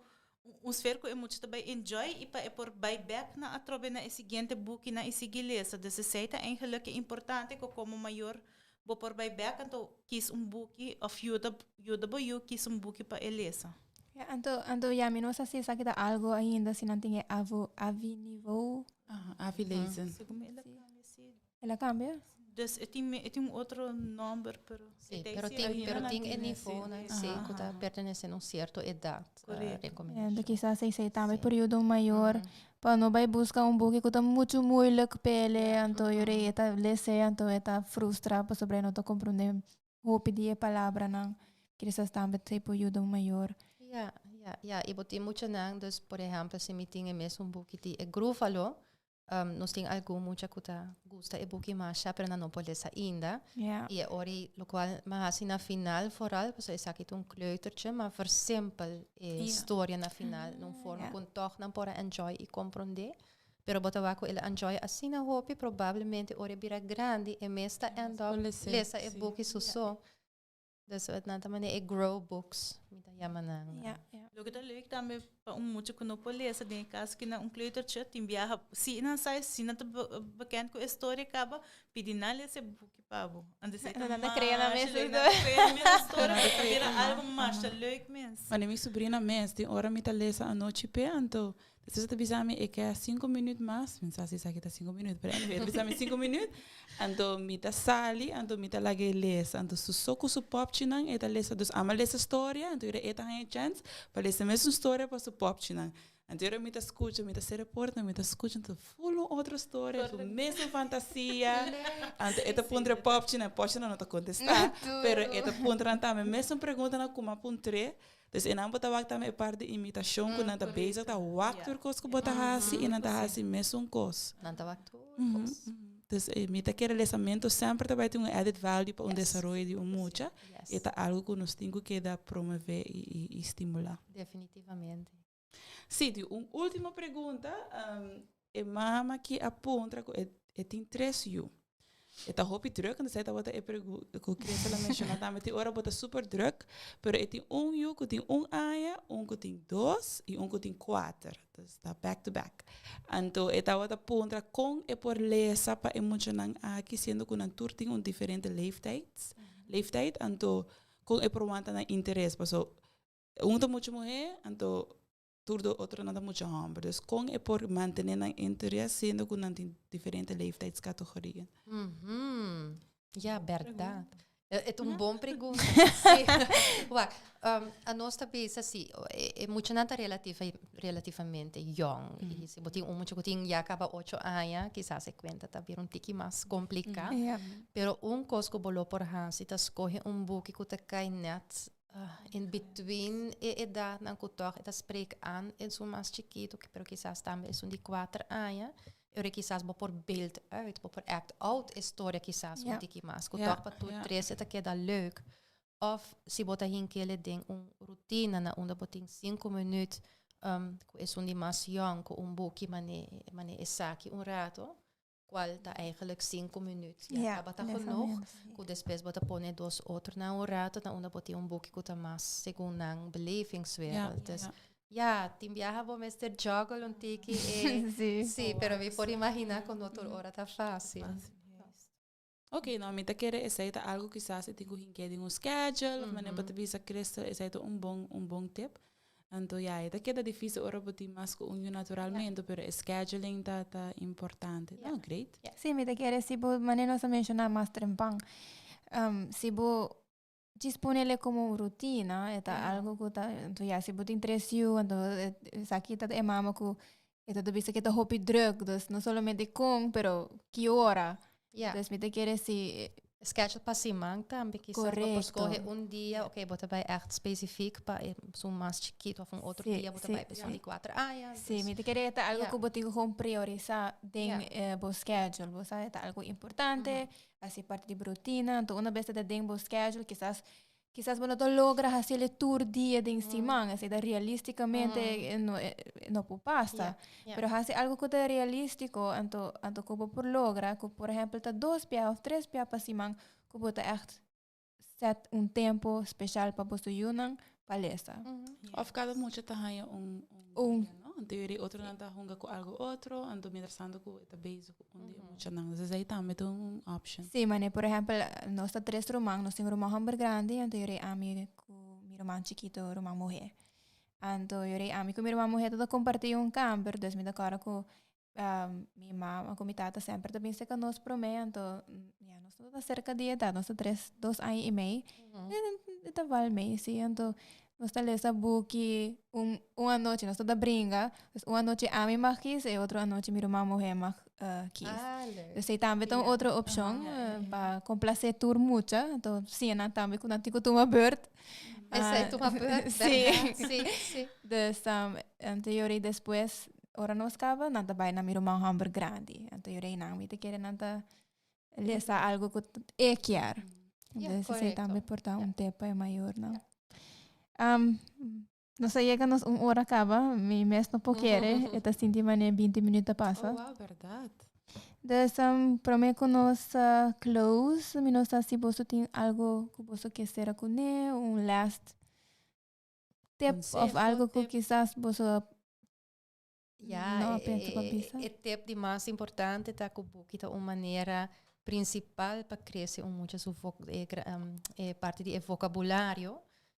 é muito também enjoy e para por buyback na atrobe na seguinte book na sigilesa desse seita eigenlijk importante como maior bo por buyback então quis book of UW quis book para elesa. Então já me não sei se aqui tá algo ainda se não tem avi-nível. Avi-lezen. Ela cambia? Dus het is outro número, pero pero tem el nível, né? Que está pertencendo a certa idade. Correto. Quizás se também período maior, para não vai buscar book que está muito moeilijk pele, então eu eta lese, então eta frustra, para sobre não tô compreender o pedir palavra não. Quizás também tem período maior. E botem muito não, dus por exemplo, se me tem mesmo book de grúfalo. Nós temos algo muito que gosta e pouco mais, pero não pode ser ainda. E ori, lo qual, mas assim na final, foral, porque isso aqui tem kleutertje, mas for simpel história na final, não forma com toch não pode enjoy e compreender. Pero botawaco ele enjoy assim na hopi, provavelmente ori bira grande e mesta endo lesa e book suso. Dus het na tamane e grow books, mita yamanang. Logo tá leuk também para muito que não pode ler, de caso que na kleutertje tem viaja, se não sai, se não tá bekend com a história acaba, pedir na ler esse book pabo. Antes de não cria na mesa, história, vira algo mais leuk mens. Mas minha sobrinha mens, tem hora me tá lesa a noite pe, então se você avisar me que 5 minutos mais, pensar se aqui tá 5 minutos, pero avisar me 5 minutos, então me tá sali, então me tá lage lesa, então se soco su pop chinang, eta lesa dos ama lesa história, então eu eta hanya chance, para lesa mesma história para su pop chinang. Então eu me tá escuta, me tá se reporta, me tá escuta, então full outra história, tu mesma fantasia, então eta pondre pop chinang não tá contestar, pero eta pondre também mesma pergunta na como pondre. Dus in ambos tawa também parte de imitação que nanta bezig tá wak tur kos que bota hasi e nanta hasi mesmo kos. Nanta wak tur kos. Dus mita que realizamento sempre vai ter um added value para um desenvolvimento de mucha. Yes. E tá algo que nós temos que dar promover e estimular. Definitivamente. Sim, última pergunta. Mama que aponta que tem 3 anos. Está hopi druk en zei dat wat ik kreeg mencionar também tem hora bota super druk, pero tem yu que tem aya, que tem 2 e que tem 4. Dus está back to back. Então eta wat aponta com por lesa para emocionar aqui sendo que tour tem diferente leeftijd, então com por wanta na interesse, paso tá muito mulher, então turdo outro nada muito homem. Dus com por manter na interesse sendo que tem diferentes leeftijdscategorieën. Ja, verdade. É uma boa pergunta. Sim. A nossa cabeça, sim, é muito nada relativamente young. E se botar muito que já acaba 8 anos, quizás se conta tá vir tiki mais complicado. Pero coisa que bolo por se tá escolhe book que tá cai net in between edad na kutok eta spreek aan en zo mas chiquito pero quizás também es de 4 anos eu quizás por beeld uit por act out história quizás um tiki mas kutok para tu 3 eta queda leuk of se bota hinkele ding routine na onda botin 5 minutos es de mas young com book mane esaki rato qual está eigenlijk 5 minutos. Ja, bota genoeg. Que depois bota pone 2 outros na rato, na onda bota boek que tá mais segundo a belevingswereld. Dus tem viaja bo Mr. Juggle tiki sí, pero me por imaginar con outra hora tá fácil. Ok, não, me tá querendo essa algo que quizás tem que ter schedule, mas não pode visa Cristo, essa é bom tip. Então, это queda difícil ora botar mais com naturalmente, pero scheduling tá importante. Não, great. Sim, me quer se bo maneira se mencionar mais trempang. Se bo disponible como rutina, algo que tá, então se bo tem 3 anos, então aqui tá mama que então bisa que tá hopi druk, dus não somente com, pero que hora. Yeah. Dus me quer se schedule para semana também, quizás para escolher dia, ok, bota vai echt specifiek para mais chiquito of outro dia, bota vai pessoa de 4 anos. Sim, me querer algo que botigo com priorizar den bo schedule, bo sabe algo importante, assim parte de rotina, então uma vez de den bo schedule, quizás você não logra fazer o tour dia de semana, assim, realisticamente não passa, pero fazer algo que é realístico, então como por logra, que por exemplo tá 2 pia ou 3 pia para semana, que você echt set tempo especial para você juntar palestra. Of cada muito tá aí Então teoria outro não tá hunga com algo outro, então mientras tanto que está basic onde muito não, às vezes também tem option. Sim, mas por exemplo, nós tá 3 romang, nós temos romang hamburg grande, então eu ami com mi romang chiquito, romang mulher. Então eu ami com mi romang mulher toda compartilhar camper, dus me da cara com minha mãe, com minha tata sempre também se que nós promete, então nós toda cerca de idade, nós tá 2 anos e meio, tá vale meio, sim, então nós tá lesa book uma noite nós tá brinca, uma noite a mim mag kies e outra noite mi irmã mulher mag kies. Dus aí também tem outra opção para complacer tour muito, então sim, também quando tico toma beurt. Essa é tua beurt. Sim. Dus anterior depois ora nós acaba nada vai na mi irmã hamburg grande. Anterior não me te querer nada lesa algo que é quer. Dus aí também portar tempo é maior, não? Nós chegamos hora acaba, mi mes não poquere, eta sinti mane 20 minutos passa. Oh, wow, verdade. Dus prome que nós close, mi não sei se você tem algo que você quer ser com last tip of algo que quizás você não pensa para pensar. O tip de mais importante tá que o uma maneira principal para crescer muito parte de vocabulário.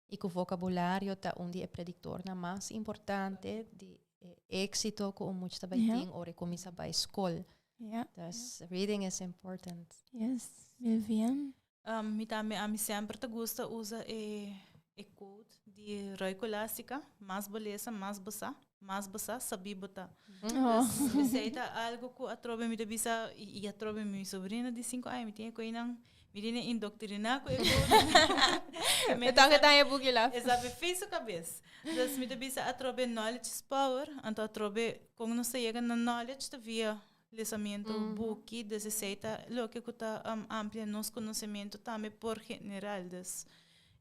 E que o vocabulário está é predictor na mais importante de êxito que muito também tem ou recomeça para a escola. Dus reading is important. Yes, muy bien. Mi também sempre te gusta usa quote de Roy Colástica, mais beleza, mais basa, sabi bota. Você algo que a trobe me devisa e a trobe minha sobrinha de 5 anos, me tem coisa me tinha indoctrinar com Então que tá aí bugi lá. Exato, fez a cabeça. Dus me devisa a trobe knowledge is power, então a trobe como não se chega na knowledge te via lançamento book, dus aceita lo que está amplia nosso conhecimento também por general, dus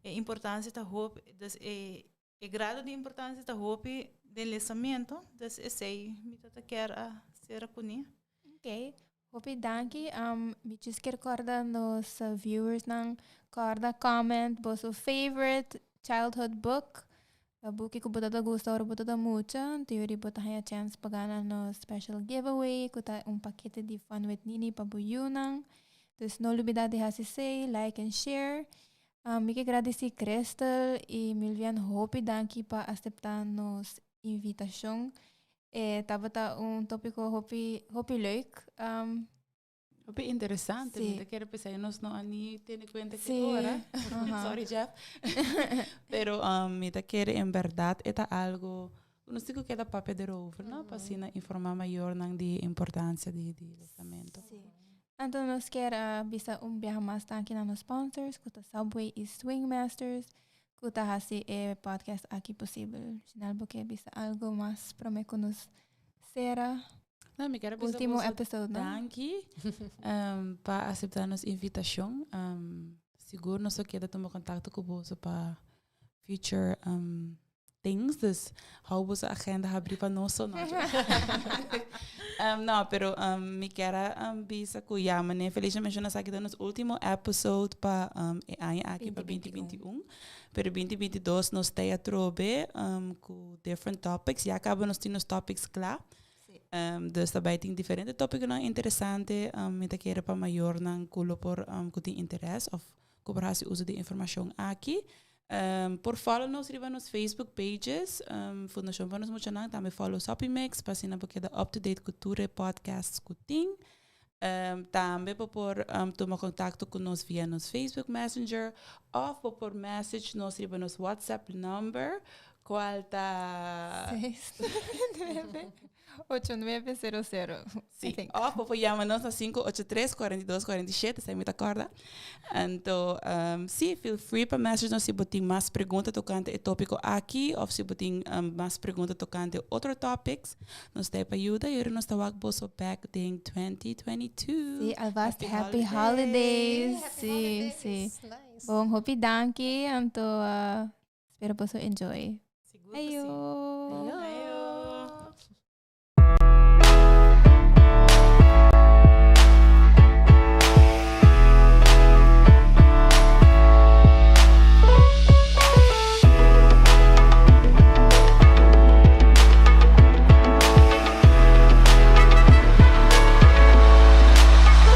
a importância da hope, dus o grado de importância da hope do lançamento, dus sei, me tá quer a ser puni. Ok. Hopi danki. Me just quer corda nos viewers nang corda comment bosso favorite childhood book. A book que botado gusta ou botado mucho. Teori bota a chance pagana no special giveaway. Kuta paquete de Fun with Nini pabuyunang. Dus no olvidar de say, like and share. Me que agradecer Crystal e Milvian Hopi danki pa aceitar nos invitação. Tava tópico hopi leuk. Hope interessante. Sí. Muita quero pensar, nós não ani tem conta que Sí. agora. Ajá. Sorry, Jeff. Pero muita quero em verdade é algo, não sei o que é da papel de over, não? Para assim informar maior nang de importância de lançamento. Então, nós queremos bisa viajar mais tanque nos sponsors, kuta Subway e Swing Masters, kuta hasi podcast aqui possível. Sinal porque bisa algo mais para me conhecer. Não, me quero pensar Último episódio, não? Danke para aceitar nossa invitação. Seguro nós só queda tomar contato com você para future things. Dus hou você agenda abrir para nós não. Não, pero me quero bisa com ya, mané felizmente nós aqui dando o último episódio para aqui para 2021. Pero 2022 nós tem a trobe com different topics. Já acaba nós temos topics claro. Dus daarbij tem diferente topics na interessante met keren para maior na kulo por kuti interesse of cooperatie uso de informação aqui. Por follow nos riba nos Facebook pages, Fundação Panos Muchanang, também follow Sopimix, para sina porque da up to date cultura podcasts kuting. Também por tomar contato com nós via nos Facebook Messenger ou por message nos riba nos WhatsApp number. Qual tá 8900. Sim. Ou por chamar-nos na 583-4247, se me acorda. Então, sim, feel free para message-nos se botem mais perguntas tocante o tópico aqui, ou se botem mais perguntas tocante outros topics. Nos tem para ajuda e nós estamos back em 2022. Sim, alvast happy holidays. Sim, sim. Nice. Bom, hopi danki. Então, espero você enjoy. Seguro que sim. Ayo. Ayo.